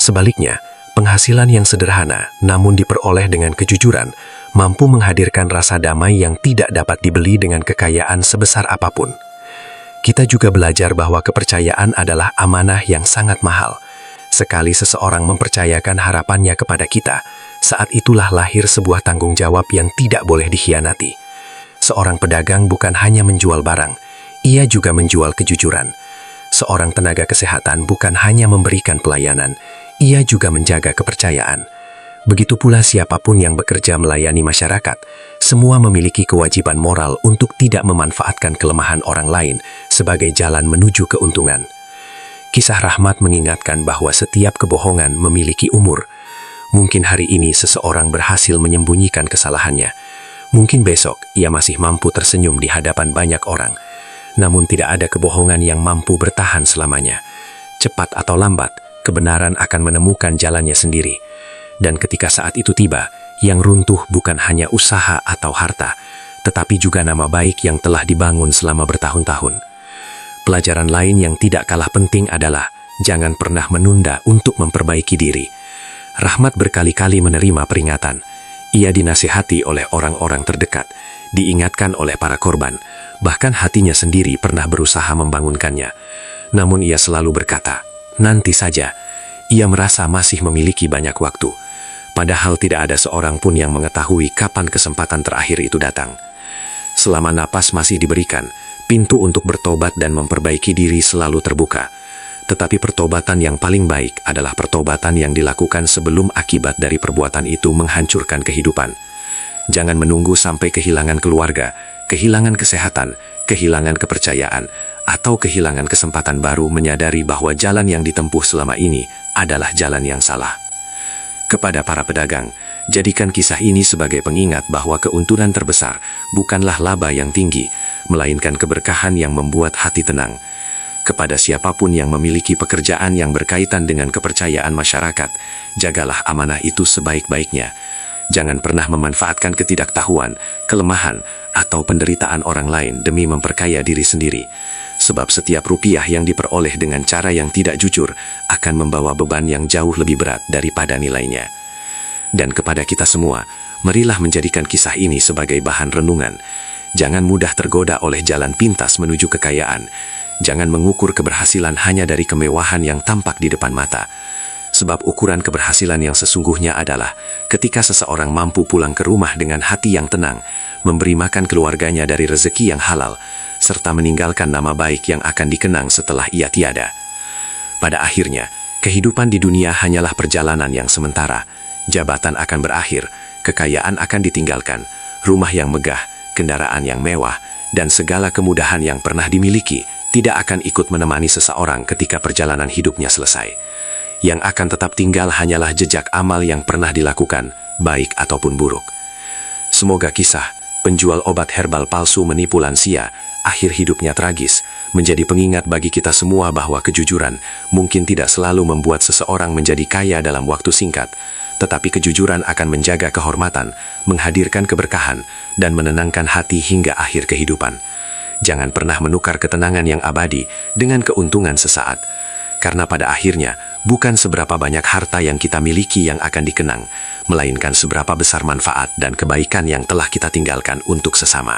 Sebaliknya, penghasilan yang sederhana namun diperoleh dengan kejujuran mampu menghadirkan rasa damai yang tidak dapat dibeli dengan kekayaan sebesar apapun. Kita juga belajar bahwa kepercayaan adalah amanah yang sangat mahal. Sekali seseorang mempercayakan harapannya kepada kita, saat itulah lahir sebuah tanggung jawab yang tidak boleh dikhianati. Seorang pedagang bukan hanya menjual barang, ia juga menjual kejujuran. Seorang tenaga kesehatan bukan hanya memberikan pelayanan, ia juga menjaga kepercayaan. Begitu pula siapapun yang bekerja melayani masyarakat, semua memiliki kewajiban moral untuk tidak memanfaatkan kelemahan orang lain sebagai jalan menuju keuntungan. Kisah Rahmat mengingatkan bahwa setiap kebohongan memiliki umur. Mungkin hari ini seseorang berhasil menyembunyikan kesalahannya. Mungkin besok ia masih mampu tersenyum di hadapan banyak orang. Namun tidak ada kebohongan yang mampu bertahan selamanya. Cepat atau lambat, kebenaran akan menemukan jalannya sendiri. Dan ketika saat itu tiba, yang runtuh bukan hanya usaha atau harta, tetapi juga nama baik yang telah dibangun selama bertahun-tahun. Pelajaran lain yang tidak kalah penting adalah jangan pernah menunda untuk memperbaiki diri. Rahmat berkali-kali menerima peringatan. Ia dinasihati oleh orang-orang terdekat, diingatkan oleh para korban, bahkan hatinya sendiri pernah berusaha membangunkannya. Namun ia selalu berkata, nanti saja. Ia merasa masih memiliki banyak waktu. Padahal tidak ada seorang pun yang mengetahui kapan kesempatan terakhir itu datang. Selama napas masih diberikan, pintu untuk bertobat dan memperbaiki diri selalu terbuka. Tetapi pertobatan yang paling baik adalah pertobatan yang dilakukan sebelum akibat dari perbuatan itu menghancurkan kehidupan. Jangan menunggu sampai kehilangan keluarga, kehilangan kesehatan, kehilangan kepercayaan, atau kehilangan kesempatan baru menyadari bahwa jalan yang ditempuh selama ini adalah jalan yang salah. Kepada para pedagang, jadikan kisah ini sebagai pengingat bahwa keuntungan terbesar bukanlah laba yang tinggi, melainkan keberkahan yang membuat hati tenang. Kepada siapapun yang memiliki pekerjaan yang berkaitan dengan kepercayaan masyarakat, jagalah amanah itu sebaik-baiknya. Jangan pernah memanfaatkan ketidaktahuan, kelemahan, atau penderitaan orang lain demi memperkaya diri sendiri. Sebab setiap rupiah yang diperoleh dengan cara yang tidak jujur akan membawa beban yang jauh lebih berat daripada nilainya. Dan kepada kita semua, marilah menjadikan kisah ini sebagai bahan renungan. Jangan mudah tergoda oleh jalan pintas menuju kekayaan. Jangan mengukur keberhasilan hanya dari kemewahan yang tampak di depan mata. Sebab ukuran keberhasilan yang sesungguhnya adalah ketika seseorang mampu pulang ke rumah dengan hati yang tenang, memberi makan keluarganya dari rezeki yang halal, serta meninggalkan nama baik yang akan dikenang setelah ia tiada. Pada akhirnya, kehidupan di dunia hanyalah perjalanan yang sementara. Jabatan akan berakhir, kekayaan akan ditinggalkan, rumah yang megah, kendaraan yang mewah, dan segala kemudahan yang pernah dimiliki tidak akan ikut menemani seseorang ketika perjalanan hidupnya selesai. Yang akan tetap tinggal hanyalah jejak amal yang pernah dilakukan, baik ataupun buruk. Semoga kisah penjual obat herbal palsu menipu lansia, akhir hidupnya tragis, menjadi pengingat bagi kita semua bahwa kejujuran mungkin tidak selalu membuat seseorang menjadi kaya dalam waktu singkat, tetapi kejujuran akan menjaga kehormatan, menghadirkan keberkahan, dan menenangkan hati hingga akhir kehidupan. Jangan pernah menukar ketenangan yang abadi dengan keuntungan sesaat, karena pada akhirnya bukan seberapa banyak harta yang kita miliki yang akan dikenang, melainkan seberapa besar manfaat dan kebaikan yang telah kita tinggalkan untuk sesama.